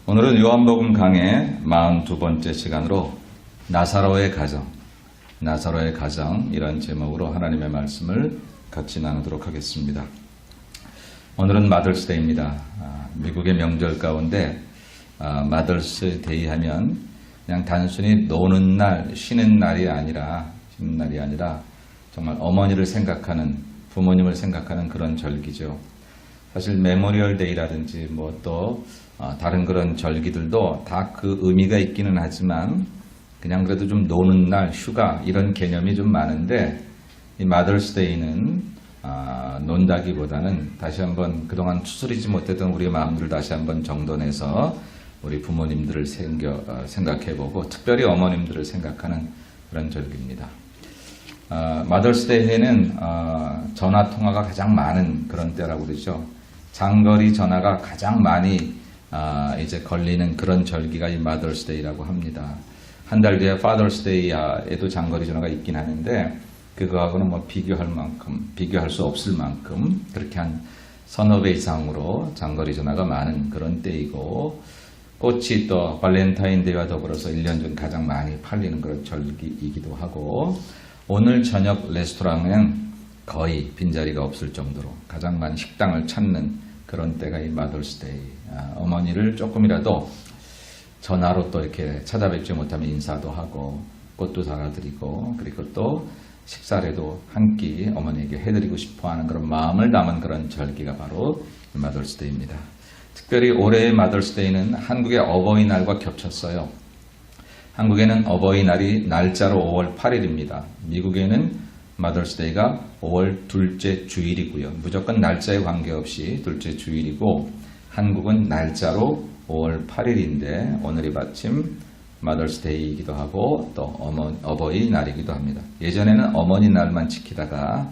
오늘은 요한복음 강의 42번째 시간으로 나사로의 가정, 이런 제목으로 하나님의 말씀을 같이 나누도록 하겠습니다. 오늘은 마더스데이입니다. 미국의 명절 가운데 마더스데이 하면 그냥 단순히 노는 날, 쉬는 날이 아니라 정말 어머니를 생각하는, 부모님을 생각하는 그런 절기죠. 사실 메모리얼 데이라든지 또 다른 그런 절기들도 다 그 의미가 있기는 하지만 그냥 그래도 좀 노는 날, 휴가 이런 개념이 좀 많은데 이 마더스데이는 논다기보다는 다시 한번 그동안 추스리지 못했던 우리의 마음들을 다시 한번 정돈해서 우리 부모님들을 생각해보고 특별히 어머님들을 생각하는 그런 절기입니다. 마더스데이에는 전화통화가 가장 많은 그런 때라고 그러죠. 장거리 전화가 가장 많이 이제 걸리는 그런 절기가 이 마더스데이라고 합니다. 한 달 뒤에 파더스데이에도 장거리 전화가 있긴 하는데 그거하고는 비교할 수 없을 만큼 그렇게 한 서너 배 이상으로 장거리 전화가 많은 그런 때이고, 꽃이 또 발렌타인데이와 더불어서 1년 중 가장 많이 팔리는 그런 절기이기도 하고, 오늘 저녁 레스토랑은 거의 빈자리가 없을 정도로 가장 많은 식당을 찾는 그런 때가 이 마더스데이. 어머니를 조금이라도 전화로 또 이렇게 찾아뵙지 못하면 인사도 하고 꽃도 사가드리고, 그리고 또 식사라도 한 끼 어머니에게 해드리고 싶어하는 그런 마음을 담은 그런 절기가 바로 마더스데이입니다. 특별히 올해의 마더스데이는 한국의 어버이날과 겹쳤어요. 한국에는 어버이날이 날짜로 5월 8일입니다. 미국에는 마더스데이가 5월 둘째 주일이고요. 무조건 날짜에 관계없이 둘째 주일이고, 한국은 날짜로 5월 8일인데 오늘이 마침 마더스데이이기도 하고 또 어버이날이기도 합니다. 예전에는 어머니날만 지키다가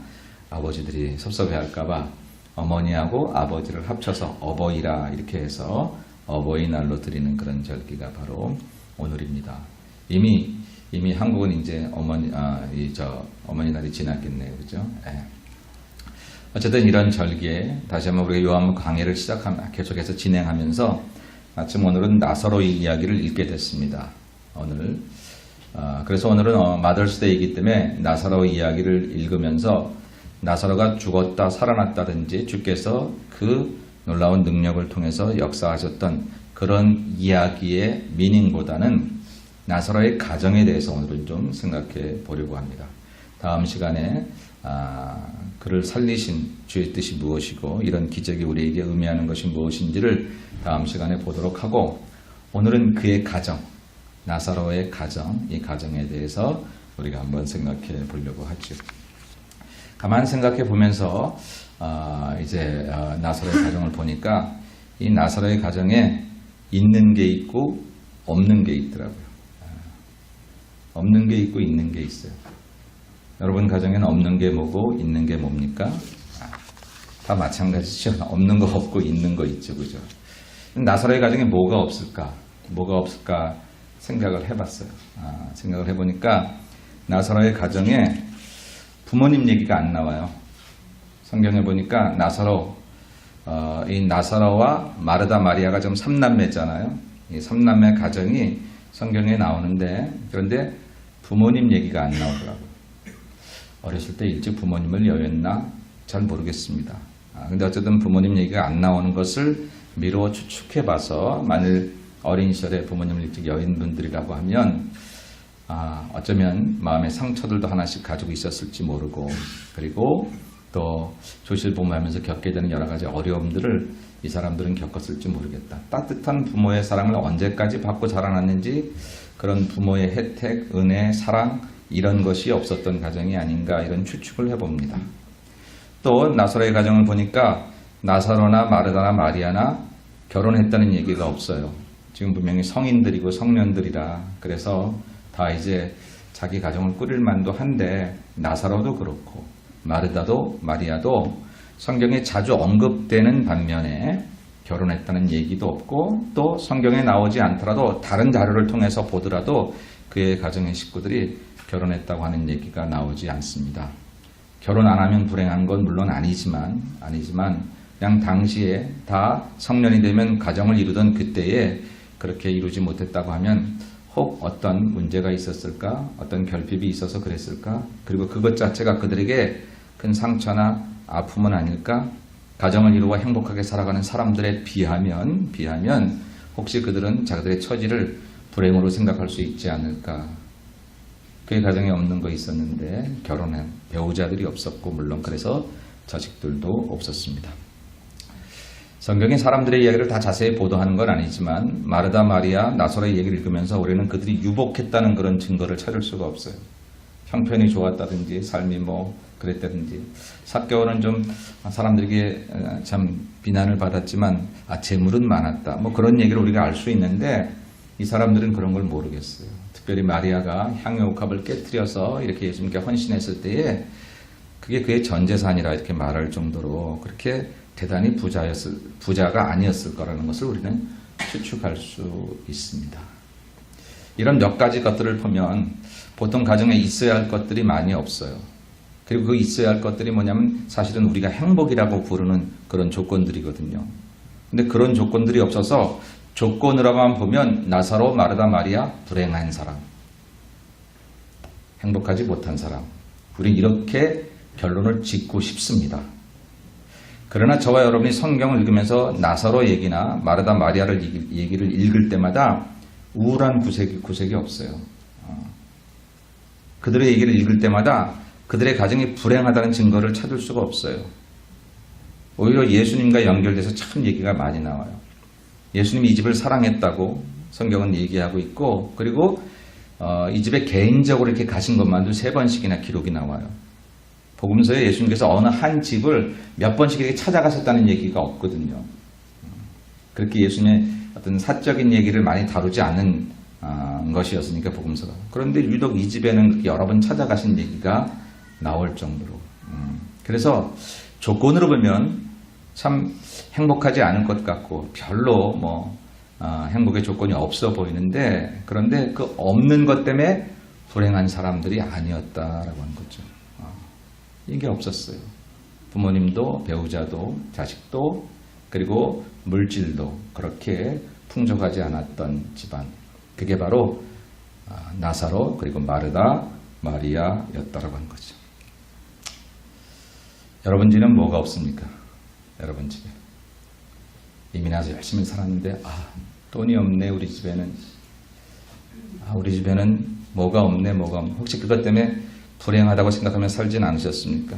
아버지들이 섭섭해할까봐 어머니하고 아버지를 합쳐서 어버이라 이렇게 해서 어버이날로 드리는 그런 절기가 바로 오늘입니다. 이미 한국은 이제 어머니날이 지났겠네요, 그죠? 예. 어쨌든 이런 절기에 다시 한번 우리가 요한복음 강해를 계속해서 진행하면서 마침 오늘은 나사로의 이야기를 읽게 됐습니다. 그래서 오늘은 마더스데이이기 때문에 나사로의 이야기를 읽으면서 나사로가 죽었다 살아났다든지 주께서 그 놀라운 능력을 통해서 역사하셨던 그런 이야기의 미닝보다는 나사로의 가정에 대해서 오늘은 좀 생각해 보려고 합니다. 다음 시간에 그를 살리신 주의 뜻이 무엇이고 이런 기적이 우리에게 의미하는 것이 무엇인지를 다음 시간에 보도록 하고, 오늘은 그의 가정, 나사로의 가정, 이 가정에 대해서 우리가 한번 생각해 보려고 하죠. 가만 생각해 보면서 이제 나사로의 가정을 보니까 이 나사로의 가정에 있는 게 있고 없는 게 있더라고요. 없는 게 있고 있는 게 있어요. 여러분 가정에는 없는 게 뭐고 있는 게 뭡니까? 다 마찬가지죠. 없는 거 없고 있는 거 있죠, 그죠? 나사로의 가정에 뭐가 없을까 생각을 해봤어요. 생각을 해보니까 나사로의 가정에 부모님 얘기가 안 나와요. 성경에 보니까 이 나사로와 마르다 마리아가 좀 3남매잖아요. 이 3남매 가정이 성경에 나오는데, 그런데 부모님 얘기가 안 나오더라고요. 어렸을 때 일찍 부모님을 여였나 잘 모르겠습니다. 근데 어쨌든 부모님 얘기가 안 나오는 것을 미루어 추측해봐서, 만일 어린 시절에 부모님을 일찍 여인 분들이라고 하면 어쩌면 마음의 상처들도 하나씩 가지고 있었을지 모르고, 그리고 또 조실부모하면서 겪게 되는 여러 가지 어려움들을 이 사람들은 겪었을지 모르겠다. 따뜻한 부모의 사랑을 언제까지 받고 자라났는지, 그런 부모의 혜택, 은혜, 사랑 이런 것이 없었던 가정이 아닌가, 이런 추측을 해봅니다. 또 나사로의 가정을 보니까 나사로나 마르다나 마리아나 결혼했다는 얘기가 없어요. 지금 분명히 성인들이고 성년들이라 그래서 다 이제 자기 가정을 꾸릴 만도 한데, 나사로도 그렇고 마르다도 마리아도 성경에 자주 언급되는 반면에 결혼했다는 얘기도 없고, 또 성경에 나오지 않더라도 다른 자료를 통해서 보더라도 그의 가정의 식구들이 결혼했다고 하는 얘기가 나오지 않습니다. 결혼 안 하면 불행한 건 물론 아니지만 그냥 당시에 다 성년이 되면 가정을 이루던 그때에 그렇게 이루지 못했다고 하면 혹 어떤 문제가 있었을까? 어떤 결핍이 있어서 그랬을까? 그리고 그것 자체가 그들에게 큰 상처나 아픔은 아닐까? 가정을 이루어 행복하게 살아가는 사람들에 비하면 혹시 그들은 자기들의 처지를 불행으로 생각할 수 있지 않을까? 그의 가정에 없는 거 있었는데 결혼한 배우자들이 없었고 물론 그래서 자식들도 없었습니다. 성경이 사람들의 이야기를 다 자세히 보도하는 건 아니지만 마르다 마리아 나사로의 얘기를 읽으면서 우리는 그들이 유복했다는 그런 증거를 찾을 수가 없어요. 형편이 좋았다든지 삶이 뭐 그랬다든지 삭개오는 좀 사람들에게 참 비난을 받았지만 재물은 많았다 뭐 그런 얘기를 우리가 알 수 있는데 이 사람들은 그런 걸 모르겠어요. 특별히 마리아가 향유옥합을 깨뜨려서 이렇게 예수님께 헌신했을 때에 그게 그의 전 재산이라 이렇게 말할 정도로 그렇게 대단히 부자가 아니었을 거라는 것을 우리는 추측할 수 있습니다. 이런 몇 가지 것들을 보면 보통 가정에 있어야 할 것들이 많이 없어요. 그리고 그 있어야 할 것들이 뭐냐면 사실은 우리가 행복이라고 부르는 그런 조건들이거든요. 근데 그런 조건들이 없어서 조건으로만 보면 나사로, 마르다, 마리아 불행한 사람, 행복하지 못한 사람, 우리 이렇게 결론을 짓고 싶습니다. 그러나 저와 여러분이 성경을 읽으면서 나사로 얘기나 마르다 마리아를 얘기를 읽을 때마다 우울한 구색이 없어요. 그들의 얘기를 읽을 때마다 그들의 가정이 불행하다는 증거를 찾을 수가 없어요. 오히려 예수님과 연결돼서 참 얘기가 많이 나와요. 예수님이 이 집을 사랑했다고 성경은 얘기하고 있고 그리고 이 집에 개인적으로 이렇게 가신 것만도 3번씩이나 기록이 나와요. 복음서에 예수님께서 어느 한 집을 몇 번씩 이렇게 찾아가셨다는 얘기가 없거든요. 그렇게 예수님의 어떤 사적인 얘기를 많이 다루지 않는 것이었으니까 복음서가. 그런데 유독 이 집에는 여러 번 찾아가신 얘기가 나올 정도로. 그래서 조건으로 보면 참 행복하지 않은 것 같고 별로 행복의 조건이 없어 보이는데 그런데 그 없는 것 때문에 불행한 사람들이 아니었다라고 하는 거죠. 이게 없었어요. 부모님도 배우자도 자식도 그리고 물질도 그렇게 풍족하지 않았던 집안. 그게 바로 나사로 그리고 마르다 마리아였다라고 하는 거죠. 여러분 집에는 뭐가 없습니까? 여러분 집에. 이미 나서 열심히 살았는데 돈이 없네 우리 집에는. 우리 집에는 뭐가 없네. 혹시 그것 때문에 불행하다고 생각하며 살진 않으셨습니까?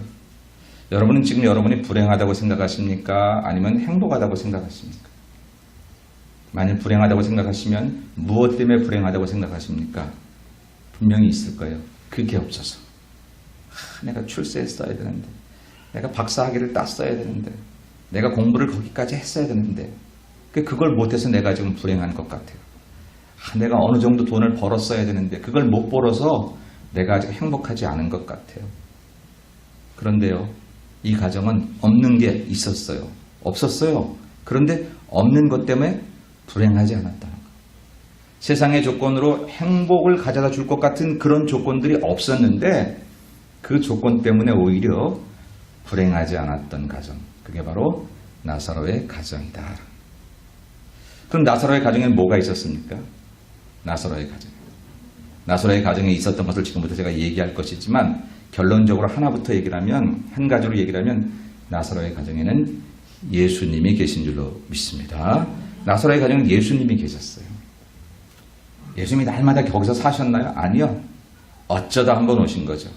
여러분은 지금 여러분이 불행하다고 생각하십니까? 아니면 행복하다고 생각하십니까? 만일 불행하다고 생각하시면 무엇 때문에 불행하다고 생각하십니까? 분명히 있을 거예요. 그게 없어서. 내가 출세했어야 되는데 내가 박사학위를 땄어야 되는데 내가 공부를 거기까지 했어야 되는데 그걸 못해서 내가 지금 불행한 것 같아요. 내가 어느 정도 돈을 벌었어야 되는데 그걸 못 벌어서 내가 아직 행복하지 않은 것 같아요. 그런데요, 이 가정은 없는 게 있었어요. 없었어요. 그런데 없는 것 때문에 불행하지 않았다는 거예요. 세상의 조건으로 행복을 가져다 줄 것 같은 그런 조건들이 없었는데 그 조건 때문에 오히려 불행하지 않았던 가정. 그게 바로 나사로의 가정이다. 그럼 나사로의 가정에는 뭐가 있었습니까? 나사로의 가정에 있었던 것을 지금부터 제가 얘기할 것이지만 결론적으로 하나부터 얘기를 하면 한 가지로 얘기를 하면 나사로의 가정에는 예수님이 계신 줄로 믿습니다. 나사로의 가정은 예수님이 계셨어요. 예수님이 날마다 거기서 사셨나요? 아니요. 어쩌다 한번 오신 거죠.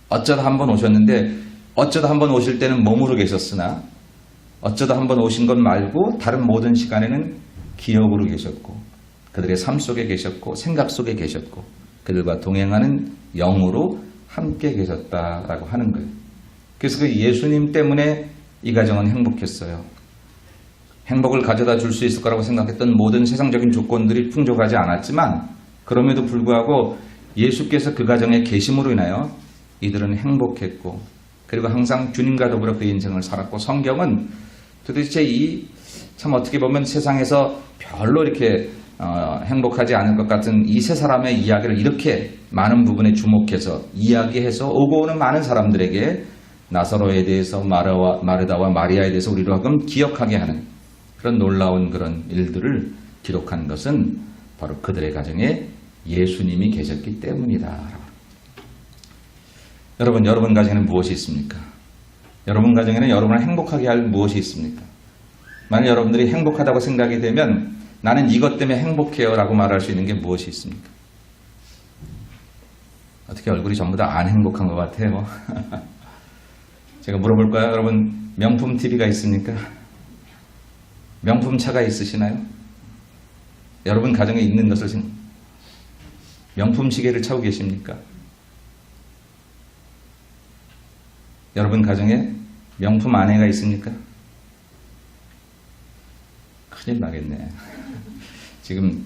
어쩌다 한번 오셨는데 어쩌다 한번 오실 때는 몸으로 계셨으나 어쩌다 한번 오신 것 말고 다른 모든 시간에는 기억으로 계셨고 그들의 삶 속에 계셨고 생각 속에 계셨고 그들과 동행하는 영으로 함께 계셨다라고 하는 거예요. 그래서 그 예수님 때문에 이 가정은 행복했어요. 행복을 가져다 줄 수 있을 거라고 생각했던 모든 세상적인 조건들이 풍족하지 않았지만 그럼에도 불구하고 예수께서 그 가정에 계심으로 인하여 이들은 행복했고 그리고 항상 주님과 더불어 그 인생을 살았고 성경은 도대체 참 어떻게 보면 세상에서 별로 이렇게 행복하지 않을 것 같은 이 세 사람의 이야기를 이렇게 많은 부분에 주목해서 이야기해서 오고 오는 많은 사람들에게 나사로에 대해서 마르다와 마리아에 대해서 우리로 하여금 기억하게 하는 그런 놀라운 그런 일들을 기록한 것은 바로 그들의 가정에 예수님이 계셨기 때문이다. 여러분 가정에는 무엇이 있습니까? 여러분 가정에는 여러분을 행복하게 할 무엇이 있습니까? 만약 여러분들이 행복하다고 생각이 되면 나는 이것 때문에 행복해요 라고 말할 수 있는 게 무엇이 있습니까? 어떻게 얼굴이 전부 다 안 행복한 것 같아요. 제가 물어볼까요? 여러분 명품 TV가 있습니까? 명품 차가 있으시나요? 여러분 가정에 있는 것을 명품 시계를 차고 계십니까? 여러분 가정에 명품 아내가 있습니까? 큰일 나겠네. 지금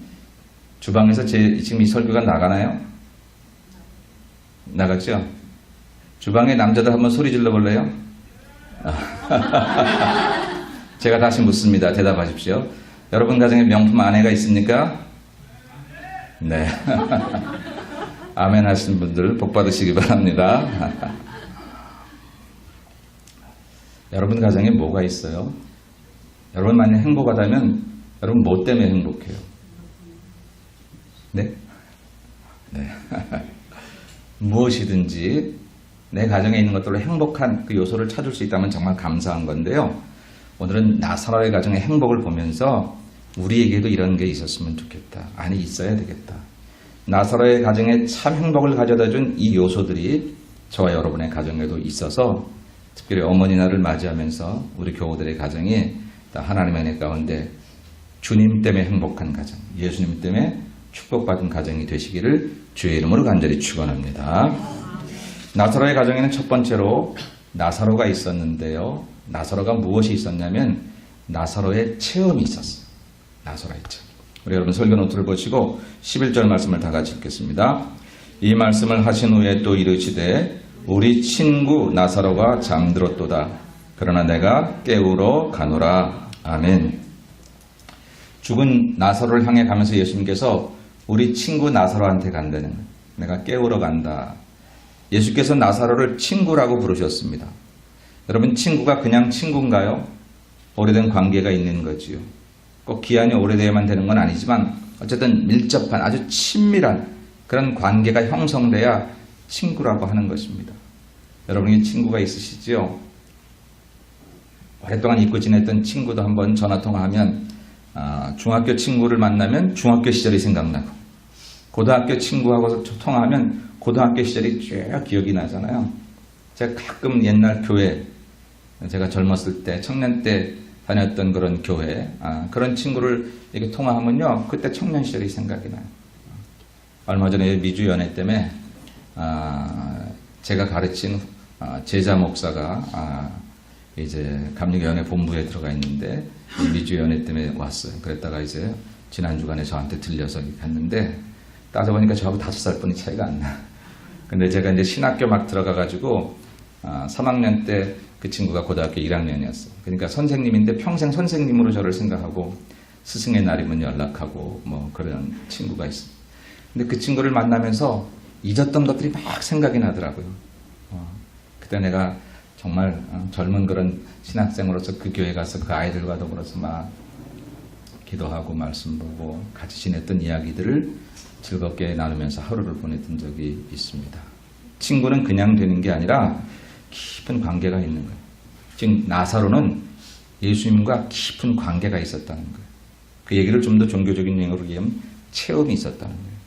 주방에서 지금 이 설교가 나가나요? 나갔죠? 주방에 남자들 한번 소리 질러 볼래요? 제가 다시 묻습니다. 대답하십시오. 여러분 가정에 명품 아내가 있습니까? 네. 아멘 하시는 분들 복 받으시기 바랍니다. 여러분 가정에 뭐가 있어요? 여러분 만약 행복하다면 여러분 뭐 때문에 행복해요? 네? 네. 무엇이든지 내 가정에 있는 것들로 행복한 그 요소를 찾을 수 있다면 정말 감사한 건데요. 오늘은 나사로의 가정의 행복을 보면서 우리에게도 이런 게 있었으면 좋겠다. 아니 있어야 되겠다. 나사로의 가정에 참 행복을 가져다 준 이 요소들이 저와 여러분의 가정에도 있어서 특별히 어머니 날을 맞이하면서 우리 교우들의 가정이 하나님의 은혜 가운데 주님 때문에 행복한 가정, 예수님 때문에 축복받은 가정이 되시기를 주의 이름으로 간절히 축원합니다. 나사로의 가정에는 첫 번째로 나사로가 있었는데요. 나사로가 무엇이 있었냐면 나사로의 체험이 있었어요. 나사로의 체험. 우리 여러분 설교 노트를 보시고 11절 말씀을 다 같이 읽겠습니다. 이 말씀을 하신 후에 또 이르시되 우리 친구 나사로가 잠들었도다. 그러나 내가 깨우러 가노라. 아멘. 죽은 나사로를 향해 가면서 예수님께서 우리 친구 나사로한테 간다는 거예요. 내가 깨우러 간다. 예수께서 나사로를 친구라고 부르셨습니다. 여러분 친구가 그냥 친구인가요? 오래된 관계가 있는 거지요. 꼭 기한이 오래돼야만 되는 건 아니지만 어쨌든 밀접한 아주 친밀한 그런 관계가 형성돼야 친구라고 하는 것입니다. 여러분이 친구가 있으시지요? 오랫동안 잊고 지냈던 친구도 한번 전화통화하면 중학교 친구를 만나면 중학교 시절이 생각나고 고등학교 친구하고 통화하면 고등학교 시절이 쭉 기억이 나잖아요. 제가 가끔 옛날 교회 제가 젊었을 때 청년 때 다녔던 그런 교회 그런 친구를 이렇게 통화하면요 그때 청년 시절이 생각이 나요. 얼마 전에 미주 연회 때문에 제가 가르친 제자 목사가 이제 감리교연회 본부에 들어가 있는데 미주 연회 때문에 왔어요. 그랬다가 이제 지난 주간에 저한테 들려서 갔는데 따져보니까 저하고 5살 뿐이 차이가 안 나. 근데 제가 이제 신학교 막 들어가가지고 3학년 때 그 친구가 고등학교 1학년이었어요. 그러니까 선생님인데 평생 선생님으로 저를 생각하고 스승의 날이면 연락하고 뭐 그런 친구가 있어요. 근데 그 친구를 만나면서 잊었던 것들이 막 생각이 나더라고요. 그때 내가 정말 젊은 그런 신학생으로서 그 교회 가서 그 아이들과 더불어서 막 기도하고 말씀 보고 같이 지냈던 이야기들을 즐겁게 나누면서 하루를 보냈던 적이 있습니다. 친구는 그냥 되는 게 아니라 깊은 관계가 있는 거예요. 지금 나사로는 예수님과 깊은 관계가 있었다는 거예요. 그 얘기를 좀 더 종교적인 용어로 얘기하면 체험이 있었다는 거예요.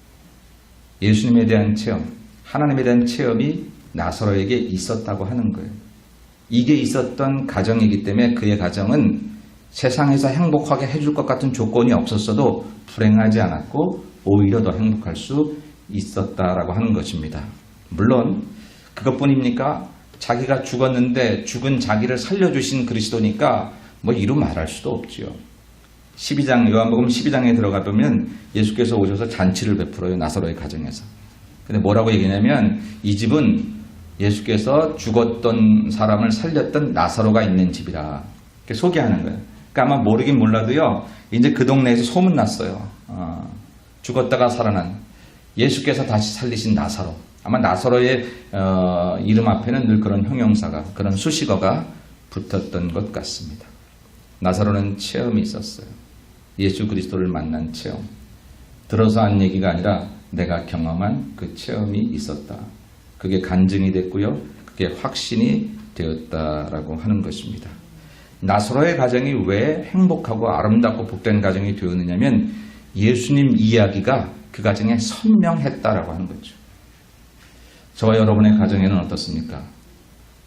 예수님에 대한 체험, 하나님에 대한 체험이 나사로에게 있었다고 하는 거예요. 이게 있었던 가정이기 때문에 그의 가정은 세상에서 행복하게 해줄 것 같은 조건이 없었어도 불행하지 않았고 오히려 더 행복할 수 있었다라고 하는 것입니다. 물론 그것뿐입니까? 자기가 죽었는데 죽은 자기를 살려주신 그리스도니까 뭐 이루 말할 수도 없지요. 12장 요한복음 12장에 들어가 보면 예수께서 오셔서 잔치를 베풀어요. 나사로의 가정에서. 근데 뭐라고 얘기냐면 이 집은 예수께서 죽었던 사람을 살렸던 나사로가 있는 집이라 이렇게 소개하는 거예요. 그러니까 아마 모르긴 몰라도요. 이제 그 동네에서 소문났어요. 죽었다가 살아난 예수께서 다시 살리신 나사로. 아마 나사로의 이름 앞에는 늘 그런 형용사가 그런 수식어가 붙었던 것 같습니다. 나사로는 체험이 있었어요. 예수 그리스도를 만난 체험. 들어서 한 얘기가 아니라 내가 경험한 그 체험이 있었다. 그게 간증이 됐고요. 그게 확신이 되었다라고 하는 것입니다. 나사로의 가정이 왜 행복하고 아름답고 복된 가정이 되었느냐면 예수님 이야기가 그 가정에 선명했다라고 하는 거죠. 저와 여러분의 가정에는 어떻습니까?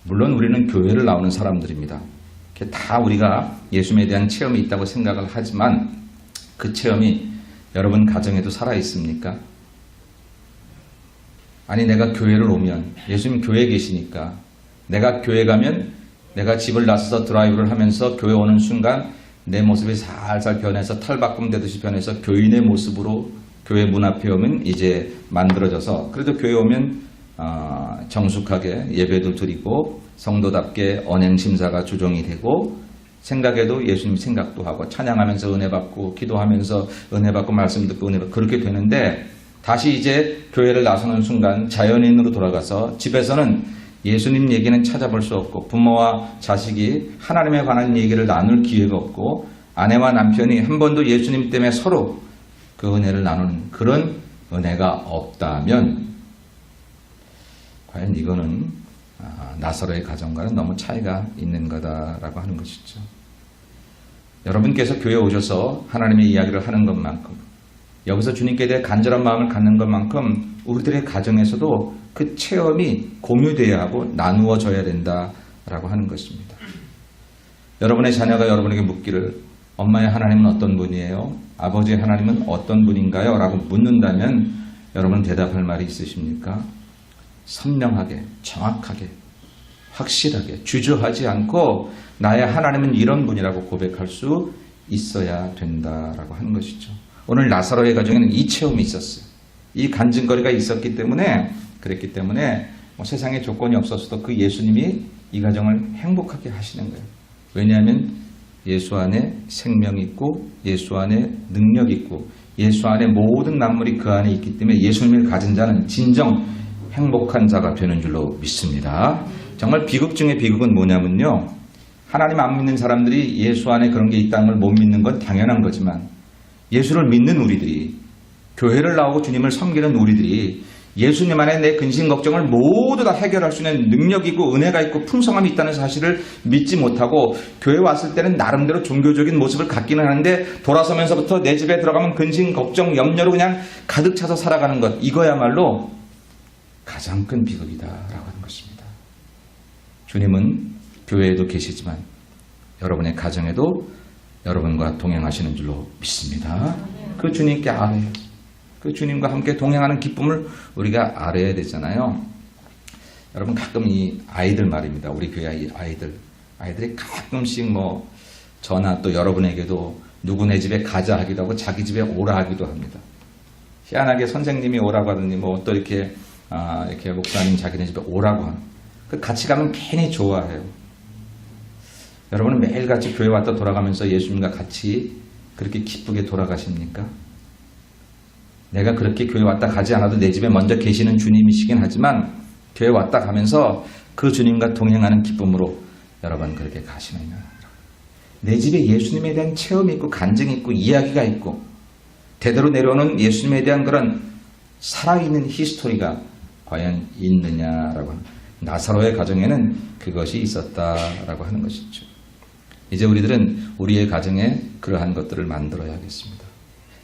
물론 우리는 교회를 나오는 사람들입니다. 다 우리가 예수님에 대한 체험이 있다고 생각을 하지만 그 체험이 여러분 가정에도 살아 있습니까? 아니 내가 교회를 오면 예수님 교회에 계시니까 내가 교회 가면 내가 집을 나서서 드라이브를 하면서 교회 오는 순간 내 모습이 살살 변해서 탈바꿈 되듯이 변해서 교인의 모습으로 교회 문 앞에 오면 이제 만들어져서 그래도 교회 오면 정숙하게 예배도 드리고 성도답게 언행심사가 주종이 되고 생각에도 예수님 생각도 하고 찬양하면서 은혜 받고 기도하면서 은혜 받고 말씀 듣고 은혜 받고 그렇게 되는데 다시 이제 교회를 나서는 순간 자연인으로 돌아가서 집에서는 예수님 얘기는 찾아볼 수 없고 부모와 자식이 하나님에 관한 얘기를 나눌 기회가 없고 아내와 남편이 한 번도 예수님 때문에 서로 그 은혜를 나누는 그런 은혜가 없다면 과연 이거는 나사로의 가정과는 너무 차이가 있는 거다라고 하는 것이죠. 여러분께서 교회에 오셔서 하나님의 이야기를 하는 것만큼 여기서 주님께 대해 간절한 마음을 갖는 것만큼 우리들의 가정에서도 그 체험이 공유되어야 하고 나누어져야 된다라고 하는 것입니다. 여러분의 자녀가 여러분에게 묻기를 엄마의 하나님은 어떤 분이에요? 아버지의 하나님은 어떤 분인가요? 라고 묻는다면 여러분 대답할 말이 있으십니까? 선명하게, 정확하게, 확실하게, 주저하지 않고 나의 하나님은 이런 분이라고 고백할 수 있어야 된다라고 하는 것이죠. 오늘 나사로의 가정에는 이 체험이 있었어요. 이 간증거리가 있었기 때문에 그랬기 때문에 세상에 조건이 없었어도 그 예수님이 이 가정을 행복하게 하시는 거예요. 왜냐하면 예수 안에 생명이 있고 예수 안에 능력이 있고 예수 안에 모든 만물이 그 안에 있기 때문에 예수님을 가진 자는 진정 행복한 자가 되는 줄로 믿습니다. 정말 비극 중에 비극은 뭐냐면요. 하나님 안 믿는 사람들이 예수 안에 그런 게 있다는 걸 못 믿는 건 당연한 거지만 예수를 믿는 우리들이 교회를 나오고 주님을 섬기는 우리들이 예수님 안에 내 근심 걱정을 모두 다 해결할 수 있는 능력이 있고 은혜가 있고 풍성함이 있다는 사실을 믿지 못하고 교회 왔을 때는 나름대로 종교적인 모습을 갖기는 하는데 돌아서면서부터 내 집에 들어가면 근심 걱정 염려로 그냥 가득 차서 살아가는 것 이거야말로 가장 큰 비극이다라고 하는 것입니다. 주님은 교회에도 계시지만 여러분의 가정에도 여러분과 동행하시는 줄로 믿습니다. 그 주님께 알아요. 그 주님과 함께 동행하는 기쁨을 우리가 알아야 되잖아요. 여러분 가끔 이 아이들 말입니다. 우리 교회 아이들이 가끔씩 뭐 저나 또 여러분에게도 누구네 집에 가자 하기도 하고 자기 집에 오라 하기도 합니다. 희한하게 선생님이 오라고 하더니 뭐 또 이렇게 목사님 자기네 집에 오라고 하는 그 같이 가면 괜히 좋아해요. 여러분은 매일같이 교회 왔다 돌아가면서 예수님과 같이 그렇게 기쁘게 돌아가십니까? 내가 그렇게 교회 왔다 가지 않아도 내 집에 먼저 계시는 주님이시긴 하지만 교회 왔다 가면서 그 주님과 동행하는 기쁨으로 여러분 그렇게 가시느냐. 내 집에 예수님에 대한 체험이 있고 간증이 있고 이야기가 있고 대대로 내려오는 예수님에 대한 그런 살아있는 히스토리가 과연 있느냐라고 하는 나사로의 가정에는 그것이 있었다라고 하는 것이죠. 이제 우리들은 우리의 가정에 그러한 것들을 만들어야겠습니다.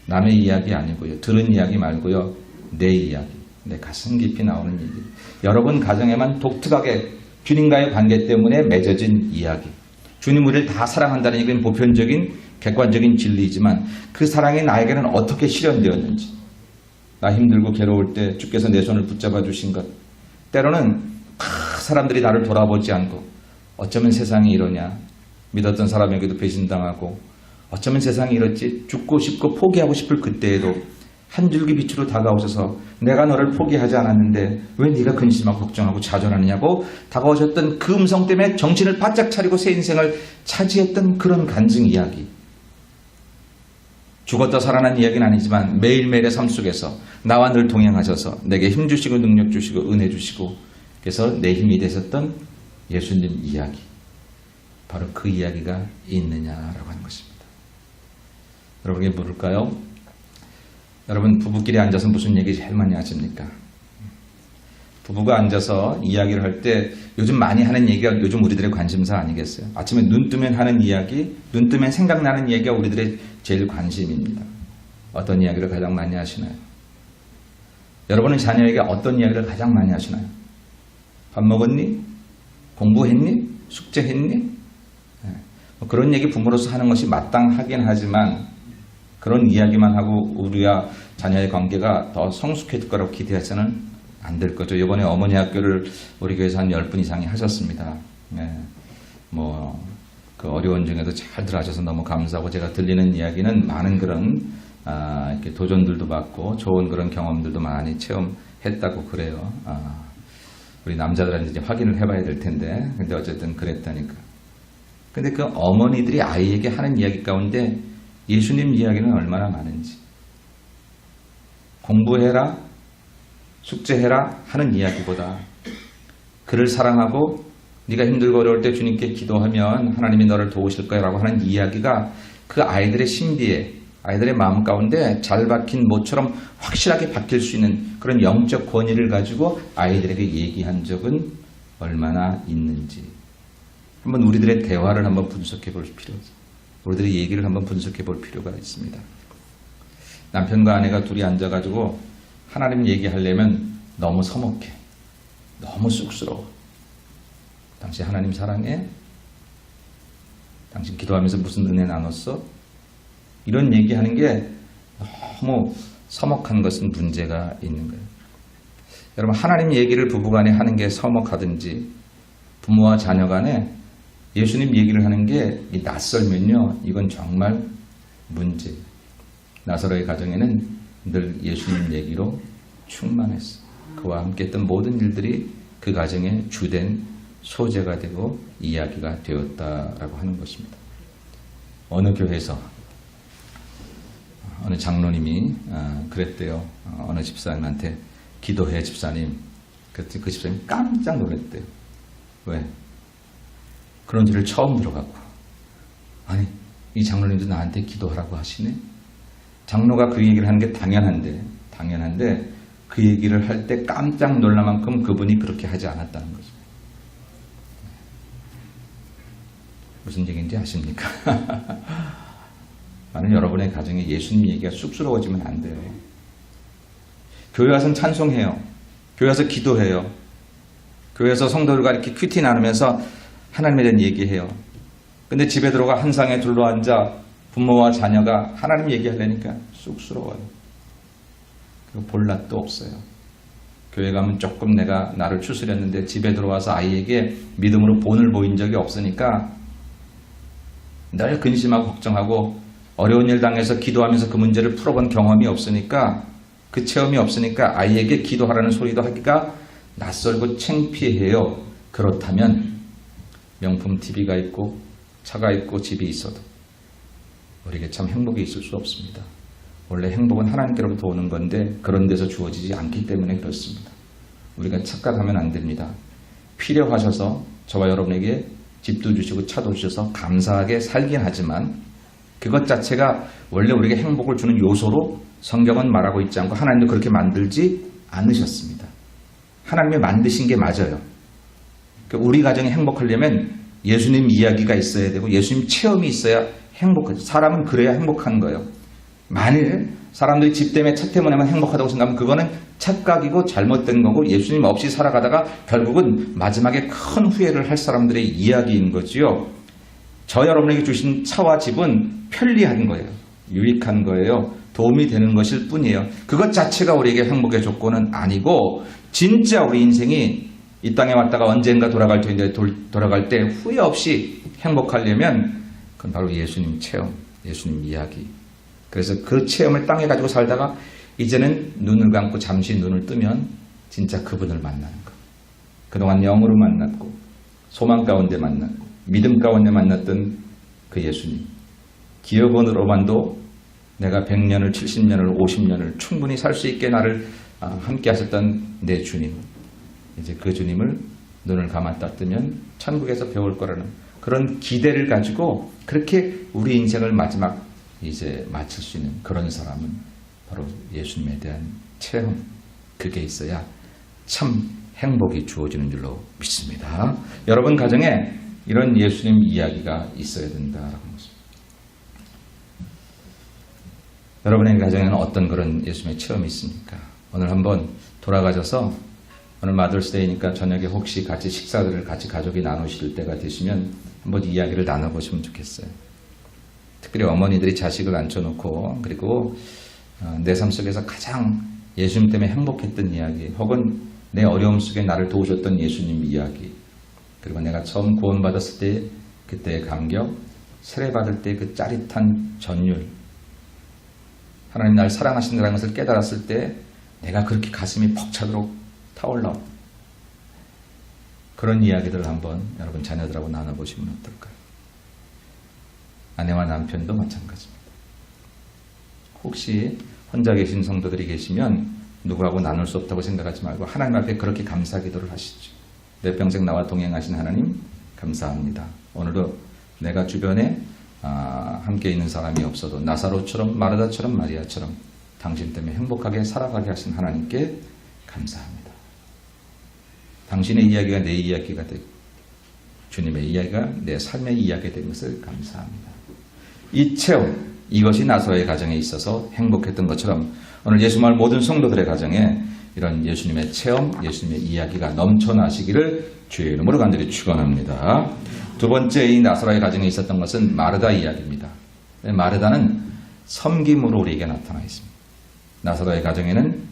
남의 이야기 아니고요. 들은 이야기 말고요. 내 이야기, 내 가슴 깊이 나오는 얘기. 여러분 가정에만 독특하게 주님과의 관계 때문에 맺어진 이야기. 주님 우리를 다 사랑한다는 얘기는 보편적인 객관적인 진리이지만 그 사랑이 나에게는 어떻게 실현되었는지 나 힘들고 괴로울 때 주께서 내 손을 붙잡아 주신 것 때로는 사람들이 나를 돌아보지 않고 어쩌면 세상이 이러냐 믿었던 사람에게도 배신당하고 어쩌면 세상이 이렇지 죽고 싶고 포기하고 싶을 그때에도 한 줄기 빛으로 다가오셔서 내가 너를 포기하지 않았는데 왜 네가 근심하고 걱정하고 좌절하느냐고 다가오셨던 그 음성 때문에 정신을 바짝 차리고 새 인생을 차지했던 그런 간증 이야기. 죽었다 살아난 이야기는 아니지만 매일매일의 삶 속에서 나와 늘 동행하셔서 내게 힘 주시고 능력 주시고 은혜 주시고 그래서 내 힘이 되셨던 예수님 이야기. 바로 그 이야기가 있느냐라고 하는 것입니다. 여러분에게 물을까요? 여러분 부부끼리 앉아서 무슨 얘기 제일 많이 하십니까? 부부가 앉아서 이야기를 할 때 요즘 많이 하는 얘기가 요즘 우리들의 관심사 아니겠어요? 아침에 눈 뜨면 하는 이야기, 눈 뜨면 생각나는 얘기가 우리들의 제일 관심입니다. 어떤 이야기를 가장 많이 하시나요? 여러분은 자녀에게 어떤 이야기를 가장 많이 하시나요? 밥 먹었니? 공부했니? 숙제했니? 그런 얘기 부모로서 하는 것이 마땅하긴 하지만 그런 이야기만 하고 우리와 자녀의 관계가 더 성숙해질 거라고 기대해서는 안 될 거죠. 이번에 어머니 학교를 우리 교회에서 한 10분 이상이 하셨습니다. 그 어려운 중에도 잘 들어하셔서 너무 감사하고 제가 들리는 이야기는 많은 그런 이렇게 도전들도 받고 좋은 그런 경험들도 많이 체험했다고 그래요. 우리 남자들한테 이제 확인을 해봐야 될 텐데 근데 어쨌든 그랬다니까. 근데 그 어머니들이 아이에게 하는 이야기 가운데 예수님 이야기는 얼마나 많은지. 공부해라, 숙제해라 하는 이야기보다 그를 사랑하고 네가 힘들고 어려울 때 주님께 기도하면 하나님이 너를 도우실 거야 라고 하는 이야기가 그 아이들의 신비에 아이들의 마음 가운데 잘 박힌 모처럼 확실하게 박힐 수 있는 그런 영적 권위를 가지고 아이들에게 얘기한 적은 얼마나 있는지 한번 우리들의 대화를 한번 분석해 볼 필요가 있습니다. 우리들의 얘기를 한번 분석해 볼 필요가 있습니다. 남편과 아내가 둘이 앉아가지고 하나님 얘기하려면 너무 서먹해. 너무 쑥스러워. 당신 하나님 사랑해? 당신 기도하면서 무슨 은혜 나눴어? 이런 얘기하는 게 너무 서먹한 것은 문제가 있는 거예요. 여러분 하나님 얘기를 부부간에 하는 게 서먹하든지 부모와 자녀 간에 예수님 얘기를 하는 게 낯설면요. 이건 정말 문제예요. 나사로의 가정에는 늘 예수님 얘기로 충만했어. 그와 함께 했던 모든 일들이 그 가정의 주된 소재가 되고 이야기가 되었다라고 하는 것입니다. 어느 교회에서 어느 장로님이 그랬대요. 어느 집사님한테 기도해 집사님. 그랬더니 그 집사님 깜짝 놀랐대요. 왜? 그런 줄을 처음 들어갔고 아니 이 장로님도 나한테 기도하라고 하시네. 장로가 그 얘기를 하는 게 당연한데 그 얘기를 할 때 깜짝 놀랄 만큼 그분이 그렇게 하지 않았다는 거죠. 무슨 얘기인지 아십니까? 나는 여러분의 가정에 예수님 얘기가 쑥스러워지면 안 돼요. 교회 와서는 찬송해요. 교회 와서 기도해요. 교회에서 성도들과 이렇게 큐티 나누면서 하나님에 대한 얘기해요. 근데 집에 들어가 한 상에 둘러앉아 부모와 자녀가 하나님 얘기하려니까 쑥스러워요. 그리고 볼 낯도 없어요. 교회 가면 조금 내가 나를 추스렸는데 집에 들어와서 아이에게 믿음으로 본을 보인 적이 없으니까 늘 근심하고 걱정하고 어려운 일 당해서 기도하면서 그 문제를 풀어본 경험이 없으니까 그 체험이 없으니까 아이에게 기도하라는 소리도 하기가 낯설고 창피해요. 그렇다면 명품 TV가 있고 차가 있고 집이 있어도 우리에게 참 행복이 있을 수 없습니다. 원래 행복은 하나님께로부터 오는 건데 그런 데서 주어지지 않기 때문에 그렇습니다. 우리가 착각하면 안 됩니다. 필요하셔서 저와 여러분에게 집도 주시고 차도 주셔서 감사하게 살긴 하지만 그것 자체가 원래 우리에게 행복을 주는 요소로 성경은 말하고 있지 않고 하나님도 그렇게 만들지 않으셨습니다. 하나님이 만드신 게 맞아요. 우리 가정이 행복하려면 예수님 이야기가 있어야 되고 예수님 체험이 있어야 행복하죠. 사람은 그래야 행복한 거예요. 만일 사람들이 집 때문에 차 때문에만 행복하다고 생각하면 그거는 착각이고 잘못된 거고 예수님 없이 살아가다가 결국은 마지막에 큰 후회를 할 사람들의 이야기인 거지요. 저 여러분에게 주신 차와 집은 편리한 거예요. 유익한 거예요. 도움이 되는 것일 뿐이에요. 그것 자체가 우리에게 행복의 조건은 아니고 진짜 우리 인생이 이 땅에 왔다가 언젠가 돌아갈 텐데 돌아갈 때 후회 없이 행복하려면 그건 바로 예수님 체험, 예수님 이야기. 그래서 그 체험을 땅에 가지고 살다가 이제는 눈을 감고 잠시 눈을 뜨면 진짜 그분을 만나는 거. 그동안 영으로 만났고 소망 가운데 만났고 믿음 가운데 만났던 그 예수님. 기억으로만도 내가 100년을 70년을 50년을 충분히 살 수 있게 나를 함께 하셨던 내 주님. 이제 그 주님을 눈을 감았다 뜨면 천국에서 배울 거라는 그런 기대를 가지고 그렇게 우리 인생을 마지막 이제 마칠 수 있는 그런 사람은 바로 예수님에 대한 체험, 그게 있어야 참 행복이 주어지는 줄로 믿습니다. 여러분 가정에 이런 예수님 이야기가 있어야 된다라는 것입니다. 여러분의 가정에는 어떤 그런 예수님의 체험이 있습니까? 오늘 한번 돌아가셔서 오늘 마더스데이니까 저녁에 혹시 같이 식사를 같이 가족이 나누실 때가 되시면 한번 이야기를 나눠보시면 좋겠어요. 특별히 어머니들이 자식을 앉혀놓고 그리고 내 삶 속에서 가장 예수님 때문에 행복했던 이야기 혹은 내 어려움 속에 나를 도우셨던 예수님 이야기 그리고 내가 처음 구원받았을 때 그때의 감격, 세례받을 때 그 짜릿한 전율, 하나님 나를 사랑하신다는 것을 깨달았을 때 내가 그렇게 가슴이 벅차도록 타올라 그런 이야기들을 한번 여러분 자녀들하고 나눠보시면 어떨까요? 아내와 남편도 마찬가지입니다. 혹시 혼자 계신 성도들이 계시면 누구하고 나눌 수 없다고 생각하지 말고 하나님 앞에 그렇게 감사 기도를 하시죠. 내 평생 나와 동행하신 하나님 감사합니다. 오늘도 내가 주변에 함께 있는 사람이 없어도 나사로처럼 마르다처럼 마리아처럼 당신 때문에 행복하게 살아가게 하신 하나님께 감사합니다. 당신의 이야기가 내 이야기가 되고 주님의 이야기가 내 삶의 이야기가 된 것을 감사합니다. 이 체험, 이것이 나사로의 가정에 있어서 행복했던 것처럼 오늘 예수말 모든 성도들의 가정에 이런 예수님의 체험, 예수님의 이야기가 넘쳐나시기를 주의 이름으로 간절히 축원합니다. 두 번째 이 나사로의 가정에 있었던 것은 마르다 이야기입니다. 마르다는 섬김으로 우리에게 나타나 있습니다. 나사로의 가정에는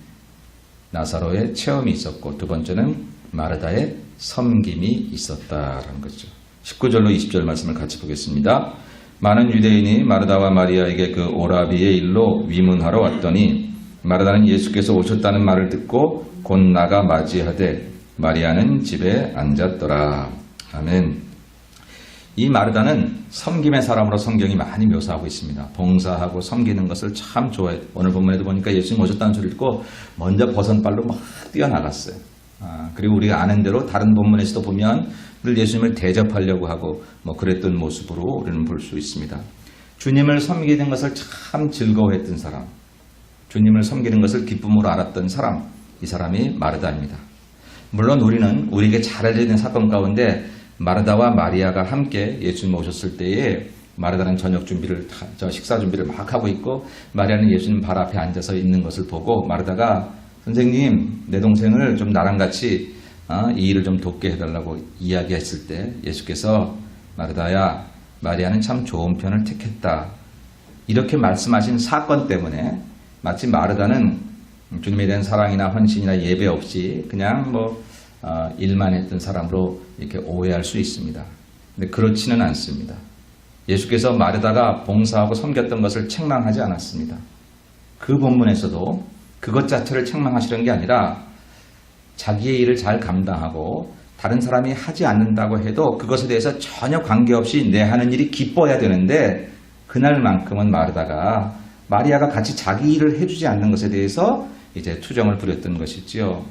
나사로의 체험이 있었고 두 번째는 마르다의 섬김이 있었다라는 거죠. 19절로 20절 말씀을 같이 보겠습니다. 많은 유대인이 마르다와 마리아에게 그 오라비의 일로 위문하러 왔더니 마르다는 예수께서 오셨다는 말을 듣고 곧 나가 맞이하되 마리아는 집에 앉았더라. 아멘. 이 마르다는 섬김의 사람으로 성경이 많이 묘사하고 있습니다. 봉사하고 섬기는 것을 참 좋아해요. 오늘 본문에도 보니까 예수님 오셨다는 소리를 듣고 먼저 버선발로 막 뛰어나갔어요. 그리고 우리가 아는 대로 다른 본문에서도 보면 늘 예수님을 대접하려고 하고 그랬던 모습으로 우리는 볼 수 있습니다. 주님을 섬기는 것을 참 즐거워했던 사람, 주님을 섬기는 것을 기쁨으로 알았던 사람, 이 사람이 마르다입니다. 물론 우리는 우리에게 잘 알려진 사건 가운데 마르다와 마리아가 함께 예수님 오셨을 때에 마르다는 저녁 준비를 식사 준비를 막 하고 있고 마리아는 예수님 발 앞에 앉아서 있는 것을 보고 마르다가 선생님 내 동생을 좀 나랑 같이 이 일을 좀 돕게 해달라고 이야기했을 때 예수께서 마르다야 마리아는 참 좋은 편을 택했다 이렇게 말씀하신 사건 때문에 마치 마르다는 주님에 대한 사랑이나 헌신이나 예배 없이 그냥 일만 했던 사람으로 이렇게 오해할 수 있습니다. 근데 그렇지는 않습니다. 예수께서 마르다가 봉사하고 섬겼던 것을 책망하지 않았습니다. 그 본문에서도 그것 자체를 책망하시는 게 아니라 자기의 일을 잘 감당하고 다른 사람이 하지 않는다고 해도 그것에 대해서 전혀 관계없이 내 하는 일이 기뻐야 되는데 그날만큼은 마리아가 같이 자기 일을 해주지 않는 것에 대해서 이제 투정을 부렸던 것이지요.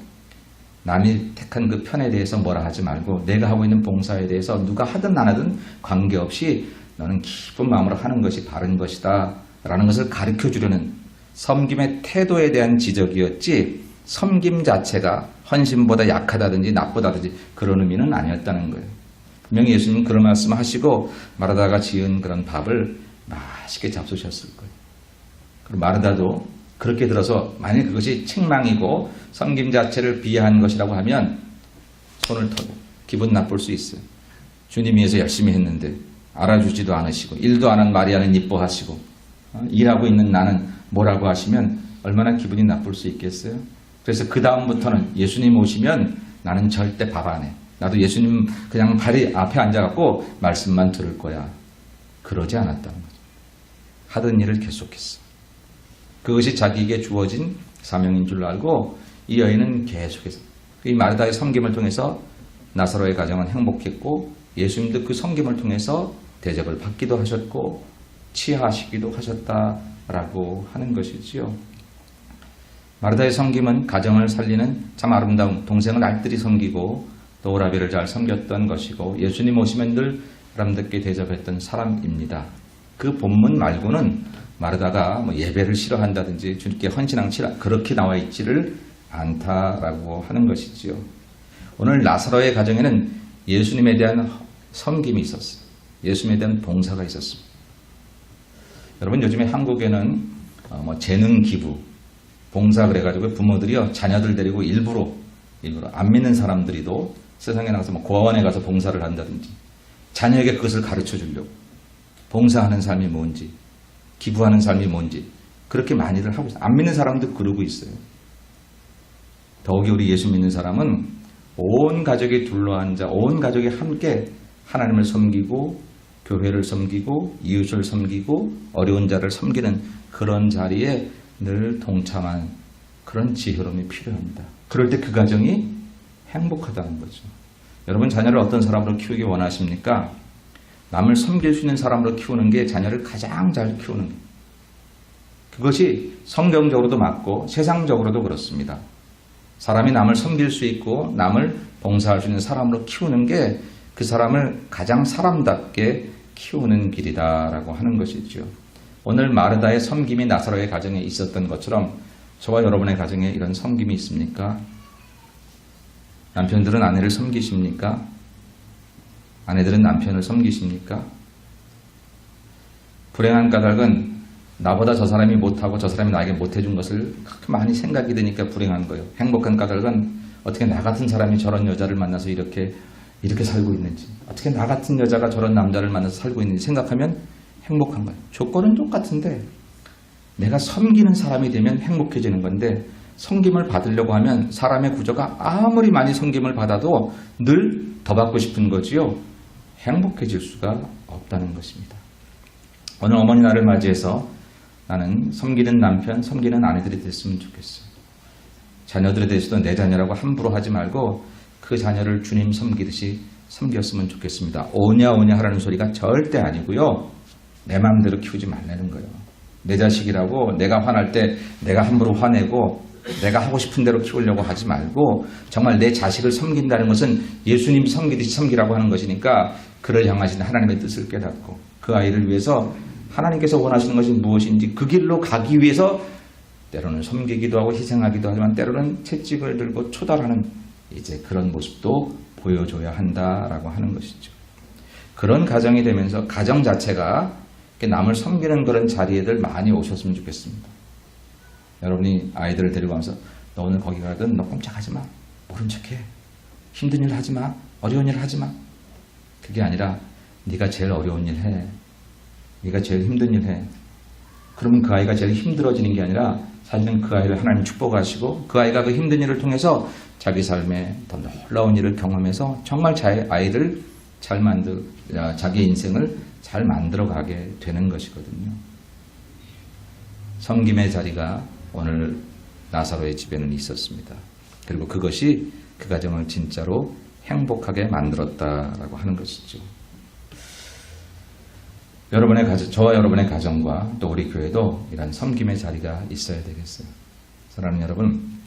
남이 택한 그 편에 대해서 뭐라 하지 말고 내가 하고 있는 봉사에 대해서 누가 하든 안 하든 관계없이 너는 기쁜 마음으로 하는 것이 바른 것이다 라는 것을 가르쳐 주려는 섬김의 태도에 대한 지적이었지 섬김 자체가 헌신보다 약하다든지 나쁘다든지 그런 의미는 아니었다는 거예요. 분명히 예수님은 그런 말씀을 하시고 마르다가 지은 그런 밥을 맛있게 잡수셨을 거예요. 그리고 마르다도 그렇게 들어서 만약 그것이 책망이고 섬김 자체를 비하한 것이라고 하면 손을 터고 기분 나쁠 수 있어요. 주님 위해서 열심히 했는데 알아주지도 않으시고 일도 안 한 마리아는 이뻐하시고 일하고 있는 나는 뭐라고 하시면 얼마나 기분이 나쁠 수 있겠어요. 그래서 그 다음부터는 예수님 오시면 나는 절대 밥 안 해. 나도 예수님 그냥 발이 앞에 앉아갖고 말씀만 들을 거야. 그러지 않았다는 거죠. 하던 일을 계속했어. 그것이 자기에게 주어진 사명인 줄 알고 이 여인은 계속해서 이 마르다의 섬김을 통해서 나사로의 가정은 행복했고 예수님도 그 섬김을 통해서 대접을 받기도 하셨고 치하시기도 하셨다라고 하는 것이지요. 마르다의 섬김은 가정을 살리는 참 아름다운 동생을 알뜰히 섬기고 또 오라비를 잘 섬겼던 것이고 예수님 오시면 늘 사람들께 대접했던 사람입니다. 그 본문 말고는 마르다가 뭐 예배를 싫어한다든지 주님께 헌신하지 그렇게 나와 있지를 않다라고 하는 것이지요. 오늘 나사로의 가정에는 예수님에 대한 섬김이 있었어요. 예수님에 대한 봉사가 있었습니다. 여러분 요즘에 한국에는 뭐 재능 기부, 봉사 그래가지고 부모들이요 자녀들 데리고 일부러 안 믿는 사람들이도 세상에 나가서 뭐 고아원에 가서 봉사를 한다든지 자녀에게 그것을 가르쳐 주려고 봉사하는 삶이 뭔지 기부하는 삶이 뭔지 그렇게 많이들 하고 있어요. 안 믿는 사람도 그러고 있어요. 더욱이 우리 예수 믿는 사람은 온 가족이 둘러앉아 온 가족이 함께 하나님을 섬기고 교회를 섬기고 이웃을 섬기고 어려운 자를 섬기는 그런 자리에 늘 동참한 그런 지혜로움이 필요합니다. 그럴 때 그 가정이 행복하다는 거죠. 여러분 자녀를 어떤 사람으로 키우기 원하십니까? 남을 섬길 수 있는 사람으로 키우는 게 자녀를 가장 잘 키우는 거예요. 그것이 성경적으로도 맞고 세상적으로도 그렇습니다. 사람이 남을 섬길 수 있고 남을 봉사할 수 있는 사람으로 키우는 게 그 사람을 가장 사람답게 키우는 길이다라고 하는 것이죠. 오늘 마르다의 섬김이 나사로의 가정에 있었던 것처럼 저와 여러분의 가정에 이런 섬김이 있습니까? 남편들은 아내를 섬기십니까? 아내들은 남편을 섬기십니까? 불행한 까닭은 나보다 저 사람이 못하고 저 사람이 나에게 못해준 것을 그렇게 많이 생각이 드니까 불행한 거예요. 행복한 까닭은 어떻게 나 같은 사람이 저런 여자를 만나서 이렇게 살고 있는지, 어떻게 나 같은 여자가 저런 남자를 만나서 살고 있는지 생각하면 행복한 거예요. 조건은 똑같은데 내가 섬기는 사람이 되면 행복해지는 건데 섬김을 받으려고 하면 사람의 구조가 아무리 많이 섬김을 받아도 늘 더 받고 싶은 거지요. 행복해질 수가 없다는 것입니다. 오늘 어머니 날을 맞이해서 나는 섬기는 남편, 섬기는 아내들이 됐으면 좋겠어요. 자녀들에 대해서도 내 자녀라고 함부로 하지 말고 그 자녀를 주님 섬기듯이 섬겼으면 좋겠습니다. 오냐 하라는 소리가 절대 아니고요. 내 마음대로 키우지 말라는 거예요. 내 자식이라고 내가 화날 때 내가 함부로 화내고 내가 하고 싶은 대로 키우려고 하지 말고 정말 내 자식을 섬긴다는 것은 예수님 섬기듯이 섬기라고 하는 것이니까 그를 향하신 하나님의 뜻을 깨닫고 그 아이를 위해서 하나님께서 원하시는 것이 무엇인지 그 길로 가기 위해서 때로는 섬기기도 하고 희생하기도 하지만 때로는 채찍을 들고 초달하는 이제 그런 모습도 보여줘야 한다라고 하는 것이죠. 그런 가정이 되면서 가정 자체가 남을 섬기는 그런 자리에들 많이 오셨으면 좋겠습니다. 여러분이 아이들을 데리고 가면서 너 오늘 거기 가든 너 꼼짝하지 마. 모른 척해. 힘든 일 하지 마. 어려운 일 하지 마. 그게 아니라 네가 제일 어려운 일 해. 네가 제일 힘든 일 해. 그러면 그 아이가 제일 힘들어지는 게 아니라 사실은 그 아이를 하나님 축복하시고 그 아이가 그 힘든 일을 통해서 자기 삶에 더 놀라운 일을 경험해서 정말 아이를 잘 자기 인생을 잘 만들어가게 되는 것이거든요. 섬김의 자리가 오늘 나사로의 집에는 있었습니다. 그리고 그것이 그 가정을 진짜로 행복하게 만들었다라고 하는 것이죠. 저와 여러분의 가정과 또 우리 교회도 이런 섬김의 자리가 있어야 되겠어요. 사랑하는 여러분,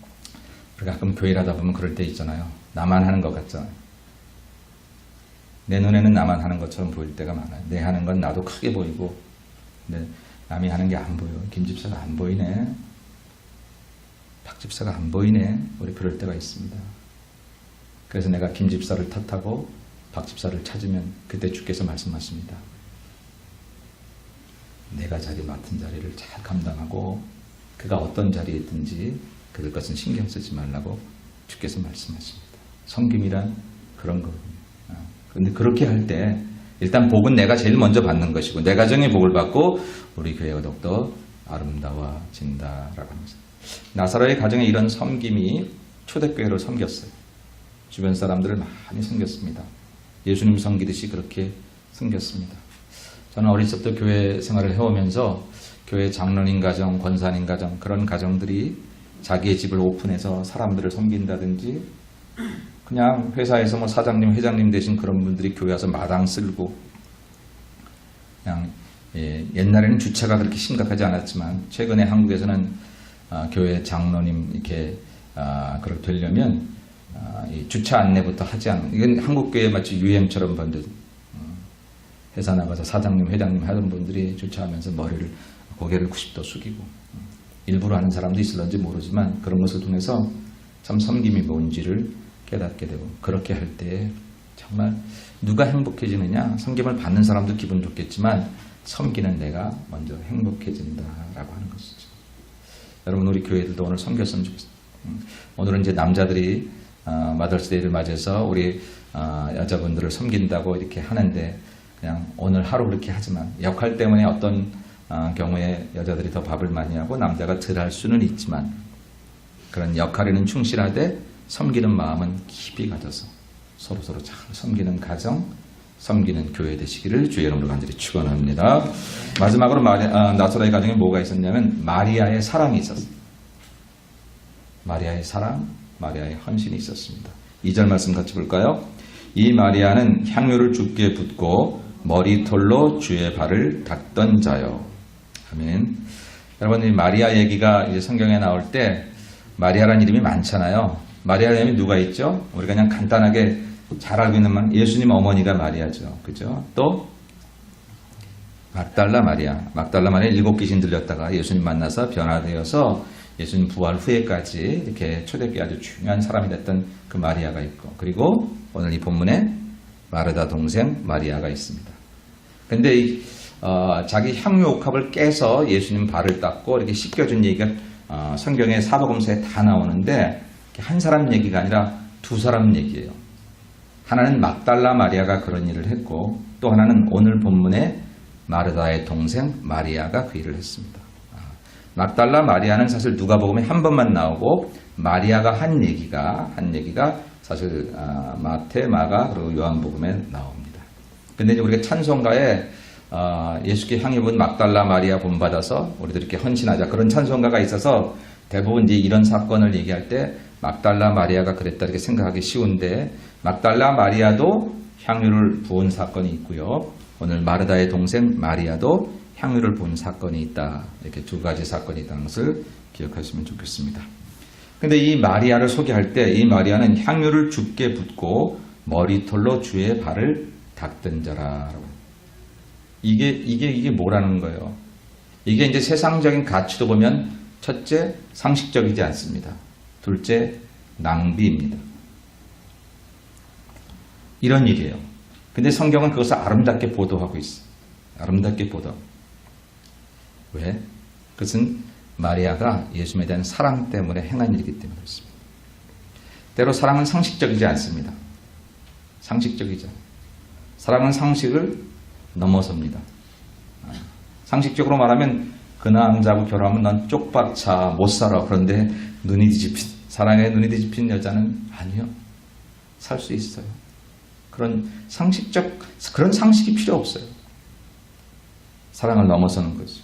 우리가 가끔 교회를 하다 보면 그럴 때 있잖아요. 나만 하는 것 같잖아요. 내 눈에는 나만 하는 것처럼 보일 때가 많아요. 내 하는 건 나도 크게 보이고 근데 남이 하는 게 안 보여. 김 집사가 안 보이네. 박 집사가 안 보이네. 우리 그럴 때가 있습니다. 그래서 내가 김 집사를 탓하고 박 집사를 찾으면 그때 주께서 말씀하십니다. 내가 자리 맡은 자리를 잘 감당하고 그가 어떤 자리에 있든지 그럴 것은 신경 쓰지 말라고 주께서 말씀하십니다. 섬김이란 그런 거거든요. 그런데 그렇게 할 때 일단 복은 내가 제일 먼저 받는 것이고 내 가정의 복을 받고 우리 교회가 더욱더 아름다워진다라고 합니다. 나사로의 가정에 이런 섬김이 초대교회를 섬겼어요. 주변 사람들을 많이 섬겼습니다. 예수님 섬기듯이 그렇게 섬겼습니다. 저는 어릴 때부터 교회 생활을 해오면서 교회 장로님 가정, 권사님 가정 그런 가정들이 자기의 집을 오픈해서 사람들을 섬긴다든지 그냥 회사에서 뭐 사장님, 회장님 되신 그런 분들이 교회 와서 마당 쓸고 그냥 옛날에는 주차가 그렇게 심각하지 않았지만 최근에 한국에서는 교회 장로님 이렇게 그렇게 되려면 이 주차 안내부터 하지 않는 이건 한국 교회 마치 유행처럼 번져 회사 나가서 사장님, 회장님 하던 분들이 주차하면서 머리를 고개를 90도 숙이고 일부러 하는 사람도 있을런지 모르지만 그런 것을 통해서 참 섬김이 뭔지를 깨닫게 되고 그렇게 할 때 정말 누가 행복해지느냐 섬김을 받는 사람도 기분 좋겠지만 섬기는 내가 먼저 행복해진다라고 하는 것이죠. 여러분 우리 교회들도 오늘 섬겼으면 좋겠습니다. 오늘은 이제 남자들이 마더스데이를 맞이해서 우리 여자분들을 섬긴다고 이렇게 하는데 그냥 오늘 하루 그렇게 하지만 역할 때문에 어떤 경우에 여자들이 더 밥을 많이 하고 남자가 덜 할 수는 있지만 그런 역할에는 충실하되 섬기는 마음은 깊이 가져서 서로서로 잘 섬기는 가정, 섬기는 교회 되시기를 주의 이름으로 간절히 축원합니다. 마지막으로 나사로의 가정에 뭐가 있었냐면 마리아의 사랑이 있었어요. 마리아의 사랑, 마리아의 헌신이 있었습니다. 2절 말씀 같이 볼까요? 이 마리아는 향유를 주께 붓고 머리털로 주의 발을 닦던 자요. 아멘. 여러분 이 마리아 얘기가 이제 성경에 나올 때 마리아라는 이름이 많잖아요. 마리아라는 이름이 누가 있죠? 우리가 그냥 간단하게 잘 알고 있는 예수님 어머니가 마리아죠. 그죠? 또 막달라 마리아. 막달라 마리아 7귀신 들렸다가 예수님 만나서 변화되어서 예수님 부활 후에까지 이렇게 초대교회 아주 중요한 사람이 됐던 그 마리아가 있고 그리고 오늘 이 본문에 마르다 동생 마리아가 있습니다. 근데 자기 향유 옥합을 깨서 예수님 발을 닦고 이렇게 씻겨준 얘기가 성경의 사도금서에 다 나오는데 한 사람 얘기가 아니라 두 사람 얘기예요. 하나는 막달라 마리아가 그런 일을 했고 또 하나는 오늘 본문에 마르다의 동생 마리아가 그 일을 했습니다. 막달라 마리아는 사실 누가복음에 한 번만 나오고 마리아가 한 얘기가 사실 마태, 마가 그리고 요한복음에 나옵니다. 근데 이제 우리가 찬송가에 예수께 향해 본 막달라 마리아 본받아서 우리들 이렇게 헌신하자 그런 찬송가가 있어서 대부분 이제 이런 사건을 얘기할 때 막달라 마리아가 그랬다 이렇게 생각하기 쉬운데 막달라 마리아도 향유를 부은 사건이 있고요. 오늘 마르다의 동생 마리아도 향유를 부은 사건이 있다. 이렇게 두 가지 사건이 있다는 것을 기억하시면 좋겠습니다. 근데 이 마리아를 소개할 때 이 마리아는 향유를 주께 붓고 머리털로 주의 발을 닦던 자라라고. 이게 뭐라는 거예요? 이게 이제 세상적인 가치도 보면 첫째 상식적이지 않습니다. 둘째 낭비입니다. 이런 일이에요. 근데 성경은 그것을 아름답게 보도하고 있어요. 아름답게 보도. 왜? 그것은 마리아가 예수님에 대한 사랑 때문에 행한 일이기 때문에 그렇습니다. 때로 사랑은 상식적이지 않습니다. 상식적이죠. 사랑은 상식을 넘어섭니다. 상식적으로 말하면 그 남자하고 결혼하면 난 쪽박차 못 살아. 그런데 사랑에 눈이 뒤집힌 여자는 아니요. 살 수 있어요. 그런 상식이 필요 없어요. 사랑을 넘어서는 거죠.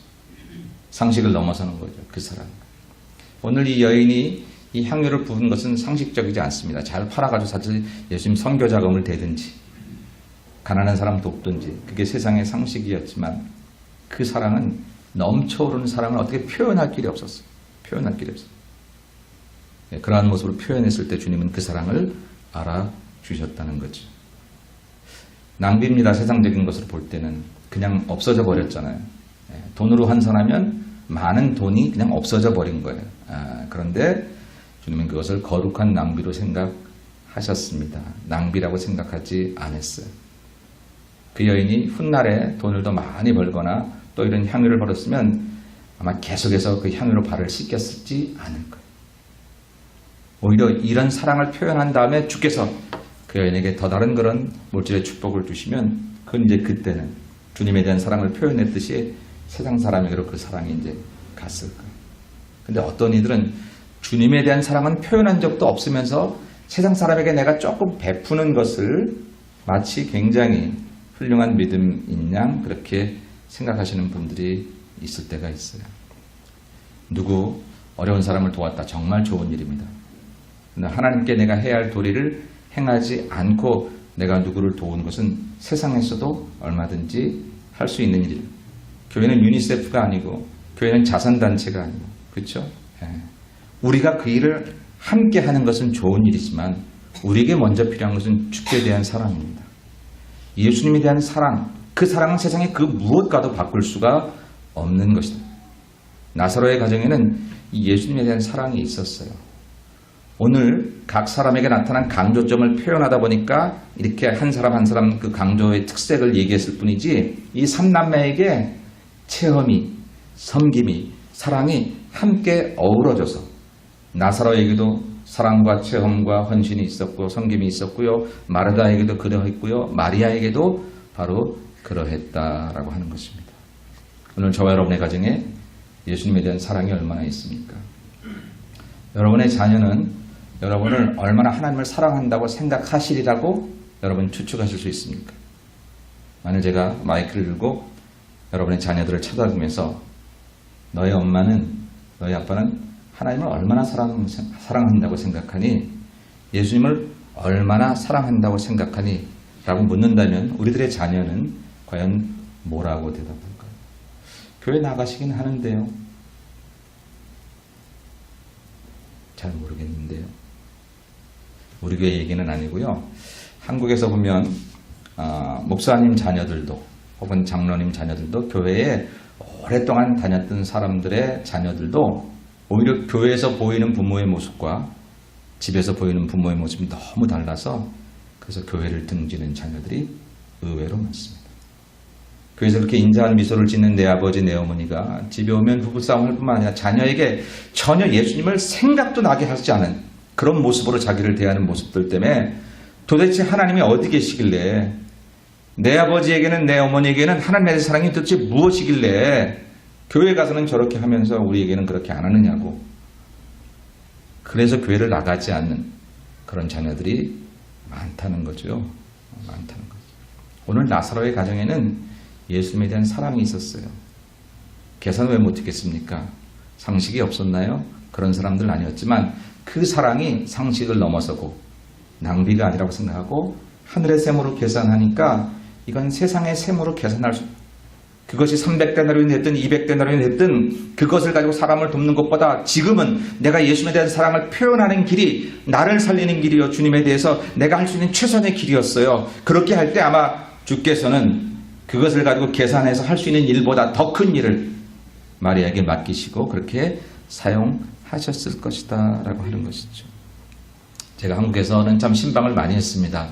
상식을 넘어서는 거죠. 그 사랑. 오늘 이 여인이 이 향유를 부은 것은 상식적이지 않습니다. 잘 팔아가지고 사실 예수님 선교 자금을 대든지 가난한 사람 돕든지 그게 세상의 상식이었지만 그 사랑은 넘쳐오르는 사랑을 어떻게 표현할 길이 없었어요. 표현할 길이 없어요. 네, 그러한 모습으로 표현했을 때 주님은 그 사랑을 알아주셨다는 거죠. 낭비입니다. 세상적인 것으로 볼 때는 그냥 없어져 버렸잖아요. 네, 돈으로 환산하면 많은 돈이 그냥 없어져 버린 거예요. 그런데 주님은 그것을 거룩한 낭비로 생각하셨습니다. 낭비라고 생각하지 않았어요. 그 여인이 훗날에 돈을 더 많이 벌거나 또 이런 향유를 벌었으면 아마 계속해서 그 향유로 발을 씻겼을지 않을 거예요. 오히려 이런 사랑을 표현한 다음에 주께서 그 여인에게 더 다른 그런 물질의 축복을 주시면 그건 이제 그때는 주님에 대한 사랑을 표현했듯이 세상 사람에게로 그 사랑이 이제 갔을 거예요. 근데 어떤 이들은 주님에 대한 사랑은 표현한 적도 없으면서 세상 사람에게 내가 조금 베푸는 것을 마치 굉장히 훌륭한 믿음인 양 그렇게 생각하시는 분들이 있을 때가 있어요. 누구 어려운 사람을 도왔다. 정말 좋은 일입니다. 근데 하나님께 내가 해야 할 도리를 행하지 않고 내가 누구를 도운 것은 세상에서도 얼마든지 할 수 있는 일이에요. 교회는 유니세프가 아니고 교회는 자선단체가 아니고 그렇죠? 우리가 그 일을 함께 하는 것은 좋은 일이지만 우리에게 먼저 필요한 것은 주께 대한 사랑입니다. 예수님에 대한 사랑, 그 사랑은 세상에 그 무엇과도 바꿀 수가 없는 것입니다. 나사로의 가정에는 이 예수님에 대한 사랑이 있었어요. 오늘 각 사람에게 나타난 강조점을 표현하다 보니까 이렇게 한 사람 한 사람 그 강조의 특색을 얘기했을 뿐이지 이 삼남매에게 체험이, 섬김이, 사랑이 함께 어우러져서 나사로에게도 사랑과 체험과 헌신이 있었고 섬김이 있었고요. 마르다에게도 그러했고요. 마리아에게도 바로 그러했다라고 하는 것입니다. 오늘 저와 여러분의 가정에 예수님에 대한 사랑이 얼마나 있습니까? 여러분의 자녀는 여러분을 얼마나 하나님을 사랑한다고 생각하시리라고 여러분 추측하실 수 있습니까? 만약 제가 마이크를 들고 여러분의 자녀들을 찾아다니면서 너의 엄마는, 너희 아빠는 하나님을 얼마나 사랑한다고 생각하니? 예수님을 얼마나 사랑한다고 생각하니? 라고 묻는다면 우리들의 자녀는 과연 뭐라고 대답할까요? 교회 나가시긴 하는데요. 잘 모르겠는데요. 우리 교회 얘기는 아니고요. 한국에서 보면 목사님 자녀들도 혹은 장로님 자녀들도 교회에 오랫동안 다녔던 사람들의 자녀들도 오히려 교회에서 보이는 부모의 모습과 집에서 보이는 부모의 모습이 너무 달라서 그래서 교회를 등지는 자녀들이 의외로 많습니다. 교회에서 그렇게 인자한 미소를 짓는 내 아버지, 내 어머니가 집에 오면 부부싸움할 뿐만 아니라 자녀에게 전혀 예수님을 생각도 나게 하지 않은 그런 모습으로 자기를 대하는 모습들 때문에 도대체 하나님이 어디 계시길래 내 아버지에게는 내 어머니에게는 하나님의 사랑이 도대체 무엇이길래 교회 가서는 저렇게 하면서 우리에게는 그렇게 안 하느냐고. 그래서 교회를 나가지 않는 그런 자녀들이 많다는 거죠. 많다는 거죠. 오늘 나사로의 가정에는 예수님에 대한 사랑이 있었어요. 계산 왜 못했겠습니까? 상식이 없었나요? 그런 사람들은 아니었지만 그 사랑이 상식을 넘어서고 낭비가 아니라고 생각하고 하늘의 셈으로 계산하니까 이건 세상의 셈으로 계산할 수 그것이 300데나리온이 됐든 200데나리온이 됐든 그것을 가지고 사람을 돕는 것보다 지금은 내가 예수님에 대한 사랑을 표현하는 길이 나를 살리는 길이요 주님에 대해서 내가 할 수 있는 최선의 길이었어요. 그렇게 할 때 아마 주께서는 그것을 가지고 계산해서 할 수 있는 일보다 더 큰 일을 마리아에게 맡기시고 그렇게 사용하셨을 것이다 라고 하는 것이죠. 제가 한국에서는 참 신방을 많이 했습니다.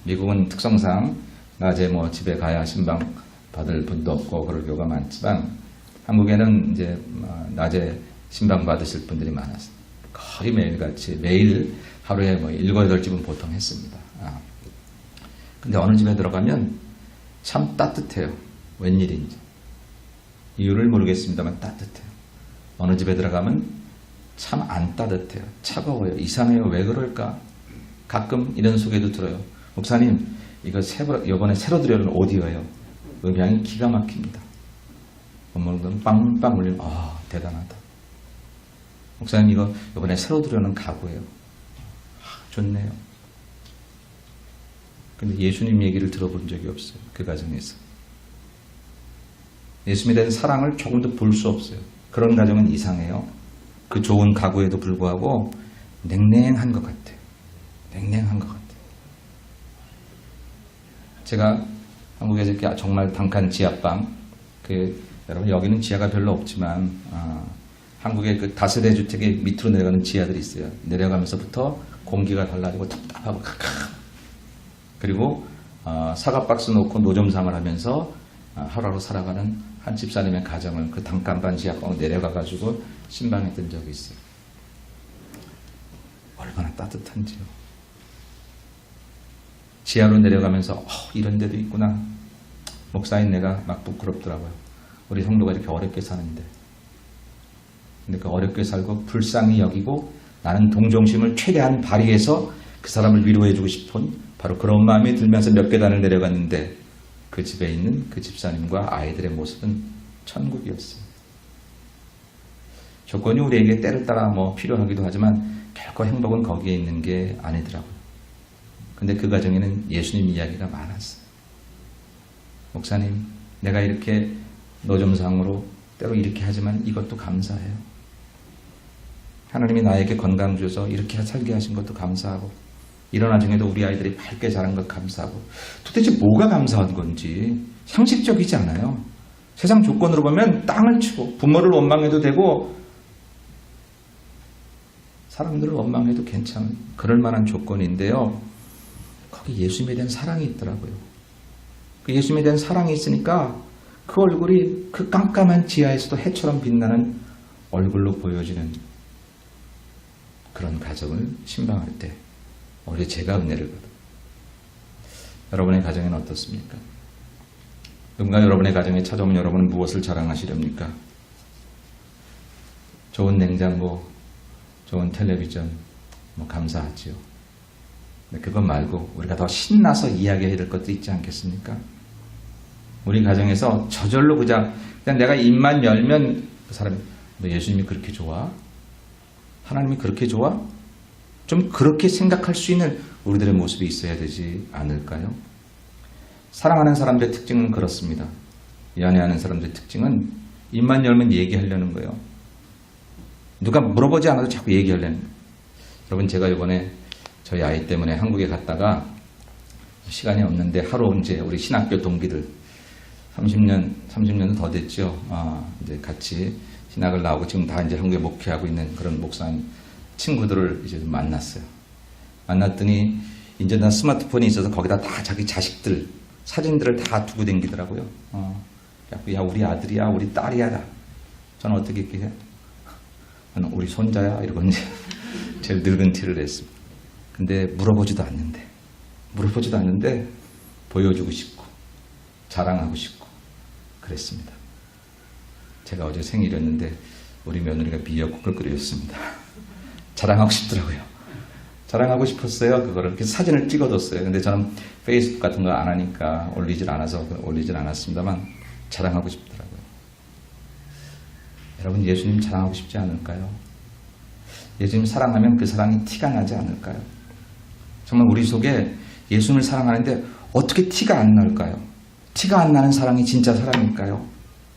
미국은 특성상 낮에 집에 가야 신방 받을 분도 없고 그럴 경우가 많지만 한국에는 이제 낮에 신방 받으실 분들이 많았어요. 거의 매일같이 매일 하루에 7, 8집은 보통 했습니다. 근데 어느 집에 들어가면 참 따뜻해요. 웬일인지. 이유를 모르겠습니다만 따뜻해요. 어느 집에 들어가면 참 안 따뜻해요. 차가워요. 이상해요. 왜 그럴까? 가끔 이런 소개도 들어요. 목사님, 이번에 새로 들여온 오디오예요. 음향이 기가 막힙니다. 어머니들은 빵빵 울리면 대단하다. 목사님 이거 이번에 새로 들여오는 가구예요. 좋네요. 근데 예수님 얘기를 들어본 적이 없어요. 그 가정에서. 예수님에 대한 사랑을 조금도 볼 수 없어요. 그런 가정은 이상해요. 그 좋은 가구에도 불구하고 냉랭한 것 같아요. 냉랭한 것 같아요. 제가 한국에서 이렇게 정말 단칸 지하방, 여러분 여기는 지하가 별로 없지만 한국의 그 다세대 주택의 밑으로 내려가는 지하들이 있어요. 내려가면서부터 공기가 달라지고 답답하고 그리고 사과 박스 놓고 노점상을 하면서 하루하루 살아가는 한 집사님의 가정을 그 단칸반 지하방으로 내려가가지고 신방했던 적이 있어요. 얼마나 따뜻한지요. 지하로 내려가면서 이런 데도 있구나. 목사인 내가 막 부끄럽더라고요. 우리 성도가 이렇게 어렵게 사는데. 근데 그 어렵게 살고 불쌍히 여기고 나는 동정심을 최대한 발휘해서 그 사람을 위로해주고 싶은 바로 그런 마음이 들면서 몇 계단을 내려갔는데 그 집에 있는 그 집사님과 아이들의 모습은 천국이었어요. 조건이 우리에게 때를 따라 필요하기도 하지만 결코 행복은 거기에 있는 게 아니더라고요. 근데 그 가정에는 예수님 이야기가 많았어요. 목사님, 내가 이렇게 노점상으로 때로 이렇게 하지만 이것도 감사해요. 하나님이 나에게 건강 주셔서 이렇게 살게 하신 것도 감사하고 이런 와중에도 우리 아이들이 밝게 자란 것 감사하고 도대체 뭐가 감사한 건지 상식적이지 않아요. 세상 조건으로 보면 땅을 치고 부모를 원망해도 되고 사람들을 원망해도 괜찮은 그럴 만한 조건인데요. 거기 예수님에 대한 사랑이 있더라고요. 그 예수님에 대한 사랑이 있으니까 그 얼굴이 그 깜깜한 지하에서도 해처럼 빛나는 얼굴로 보여지는 그런 가정을 신방할 때 오히려 제가 은혜를 받아요. 여러분의 가정에는 어떻습니까? 누군가 여러분의 가정에 찾아오면 여러분은 무엇을 자랑하시렵니까? 좋은 냉장고, 좋은 텔레비전, 감사하지요. 근데 그것 말고 우리가 더 신나서 이야기해야 될 것도 있지 않겠습니까? 우리 가정에서 저절로 그냥 내가 입만 열면 그 사람이 너 예수님이 그렇게 좋아? 하나님이 그렇게 좋아? 좀 그렇게 생각할 수 있는 우리들의 모습이 있어야 되지 않을까요? 사랑하는 사람들의 특징은 그렇습니다. 연애하는 사람들의 특징은 입만 열면 얘기하려는 거예요. 누가 물어보지 않아도 자꾸 얘기하려는 거예요. 여러분 제가 이번에 저희 아이 때문에 한국에 갔다가 시간이 없는데 하루 이제 우리 신학교 동기들 30년도 더 됐죠. 이제 같이 신학을 나오고 지금 다 이제 한국에 목회하고 있는 그런 목사님 친구들을 이제 만났어요. 만났더니 이제 다 스마트폰이 있어서 거기다 다 자기 자식들 사진들을 다 두고 댕기더라고요. 야 우리 아들이야, 우리 딸이야. 저는 어떻게 얘기해요? 저는 우리 손자야 이러고 이제 제일 늙은 티를 냈습니다. 근데 물어보지도 않는데 보여주고 싶고 자랑하고 싶고 그랬습니다. 제가 어제 생일이었는데 우리 며느리가 미역국을 끓여줬습니다. 자랑하고 싶더라고요. 자랑하고 싶었어요. 그거를 그래서 사진을 찍어뒀어요. 근데 저는 페이스북 같은 거 안 하니까 올리질 않았습니다만 자랑하고 싶더라고요. 여러분 예수님 자랑하고 싶지 않을까요? 예수님 사랑하면 그 사랑이 티가 나지 않을까요? 정말 우리 속에 예수님을 사랑하는데 어떻게 티가 안 날까요? 티가 안 나는 사랑이 진짜 사랑일까요?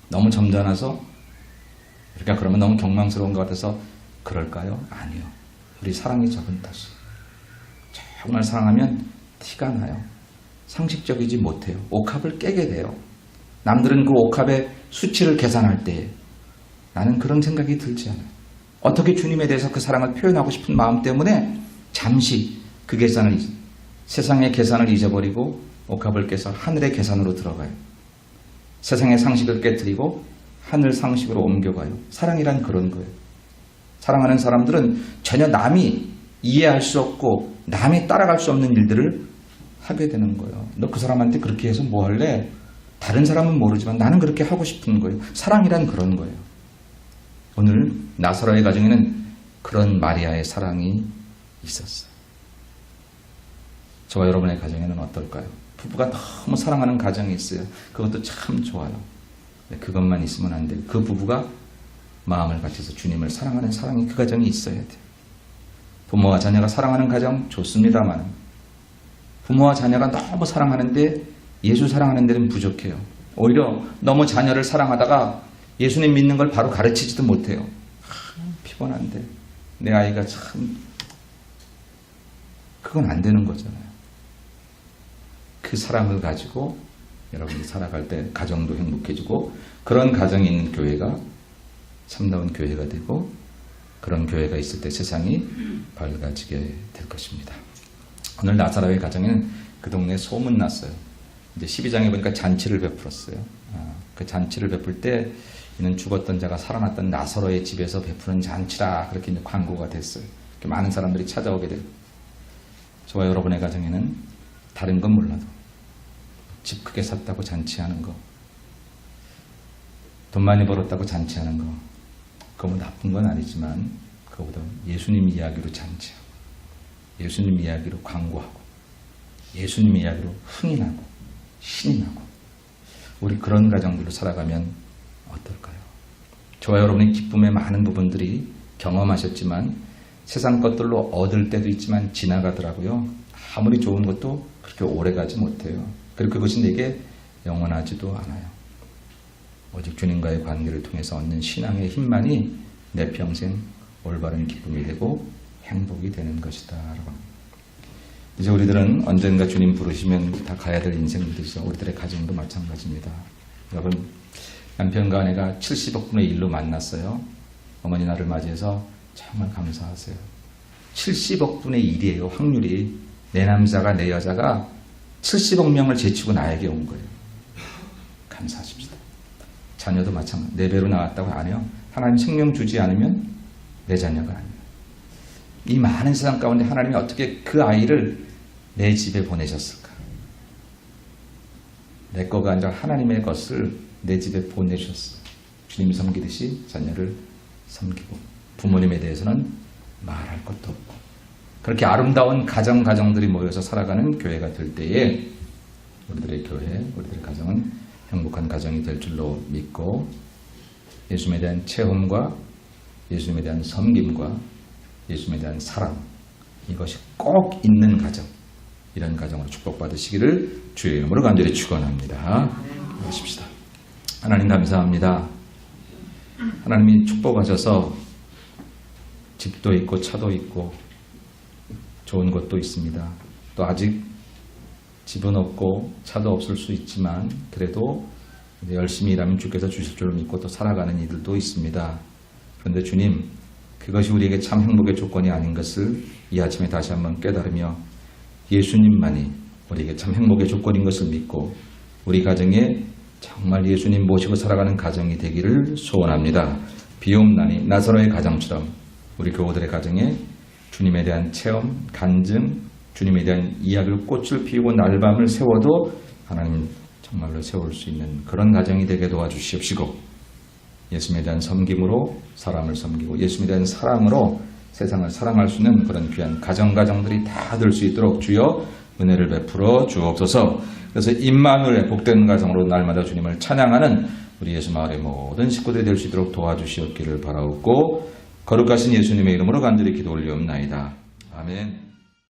너무 점잖아서? 그러니까 그러면 너무 경망스러운 것 같아서 그럴까요? 아니요. 우리 사랑이 적은 탓이. 정말 사랑하면 티가 나요. 상식적이지 못해요. 옥합을 깨게 돼요. 남들은 그 옥합의 수치를 계산할 때 나는 그런 생각이 들지 않아요. 어떻게 주님에 대해서 그 사랑을 표현하고 싶은 마음 때문에 잠시 그 세상의 계산을 잊어버리고 옥합을 깨서 하늘의 계산으로 들어가요. 세상의 상식을 깨뜨리고 하늘 상식으로 옮겨가요. 사랑이란 그런 거예요. 사랑하는 사람들은 전혀 남이 이해할 수 없고 남이 따라갈 수 없는 일들을 하게 되는 거예요. 너 그 사람한테 그렇게 해서 뭐 할래? 다른 사람은 모르지만 나는 그렇게 하고 싶은 거예요. 사랑이란 그런 거예요. 오늘 나사로의 가정에는 그런 마리아의 사랑이 있었어요. 저와 여러분의 가정에는 어떨까요? 부부가 너무 사랑하는 가정이 있어요. 그것도 참 좋아요. 그것만 있으면 안 돼요. 그 부부가 마음을 같이서 주님을 사랑하는 사랑이 그 가정이 있어야 돼요. 부모와 자녀가 사랑하는 가정 좋습니다만 부모와 자녀가 너무 사랑하는데 예수 사랑하는 데는 부족해요. 오히려 너무 자녀를 사랑하다가 예수님 믿는 걸 바로 가르치지도 못해요. 피곤한데 내 아이가 참 그건 안 되는 거잖아요. 그 사랑을 가지고 여러분이 살아갈 때 가정도 행복해지고 그런 가정이 있는 교회가 참다운 교회가 되고 그런 교회가 있을 때 세상이 밝아지게 될 것입니다. 오늘 나사로의 가정에는 그 동네에 소문났어요. 이제 12장에 보니까 잔치를 베풀었어요. 그 잔치를 베풀 때 이는 죽었던 자가 살아났던 나사로의 집에서 베푸는 잔치라 그렇게 이제 광고가 됐어요. 이렇게 많은 사람들이 찾아오게 되고 저와 여러분의 가정에는 다른 건 몰라도 집 크게 샀다고 잔치하는 거, 돈 많이 벌었다고 잔치하는 거, 그거 뭐 나쁜 건 아니지만 그거보다 예수님 이야기로 잔치하고 예수님 이야기로 광고하고 예수님 이야기로 흥이 나고 신이 나고 우리 그런 가정들로 살아가면 어떨까요? 저와 여러분의 기쁨의 많은 부분들이 경험하셨지만 세상 것들로 얻을 때도 있지만 지나가더라고요. 아무리 좋은 것도 그렇게 오래가지 못해요. 그리고 그것이 내게 영원하지도 않아요. 오직 주님과의 관계를 통해서 얻는 신앙의 힘만이 내 평생 올바른 기쁨이 되고 행복이 되는 것이다. 이제 우리들은 언젠가 주님 부르시면 다 가야 될 인생들이죠. 우리들의 가정도 마찬가지입니다. 여러분 남편과 아내가 70억 분의 1로 만났어요. 어머니 날을 맞이해서 정말 감사하세요. 70억 분의 1이에요. 확률이. 내 남자가 내 여자가 70억 명을 제치고 나에게 온 거예요. 감사하십시다. 자녀도 마찬가지. 4배로 나왔다고 안 해요. 하나님 생명 주지 않으면 내 자녀가 아니에요. 이 많은 세상 가운데 하나님이 어떻게 그 아이를 내 집에 보내셨을까? 내 거가 아니라 하나님의 것을 내 집에 보내주셨어요. 주님 섬기듯이 자녀를 섬기고 부모님에 대해서는 말할 것도 없고 그렇게 아름다운 가정들이 모여서 살아가는 교회가 될 때에 우리들의 교회, 우리들의 가정은 행복한 가정이 될 줄로 믿고 예수님에 대한 체험과 예수님에 대한 섬김과 예수님에 대한 사랑 이것이 꼭 있는 가정 이런 가정으로 축복받으시기를 주의 이름으로 간절히 축원합니다. 하십시다. 하나님 감사합니다. 하나님이 축복하셔서 집도 있고 차도 있고 좋은 곳도 있습니다. 또 아직 집은 없고 차도 없을 수 있지만 그래도 열심히 일하면 주께서 주실 줄 믿고 또 살아가는 이들도 있습니다. 그런데 주님 그것이 우리에게 참 행복의 조건이 아닌 것을 이 아침에 다시 한번 깨달으며 예수님만이 우리에게 참 행복의 조건인 것을 믿고 우리 가정에 정말 예수님 모시고 살아가는 가정이 되기를 소원합니다. 비옵나니 나사로의 가정처럼 우리 교우들의 가정에 주님에 대한 체험, 간증, 주님에 대한 이야기를 꽃을 피우고 날밤을 세워도 하나님 정말로 세울 수 있는 그런 가정이 되게 도와주시옵시고 예수님에 대한 섬김으로 사람을 섬기고 예수님에 대한 사랑으로 세상을 사랑할 수 있는 그런 귀한 가정들이 다 될 수 있도록 주여 은혜를 베풀어 주옵소서. 그래서 임마누엘의 복된 가정으로 날마다 주님을 찬양하는 우리 예수마을의 모든 식구들이 될 수 있도록 도와주시옵기를 바라옵고 거룩하신 예수님의 이름으로 간절히 기도 올리옵나이다. 아멘.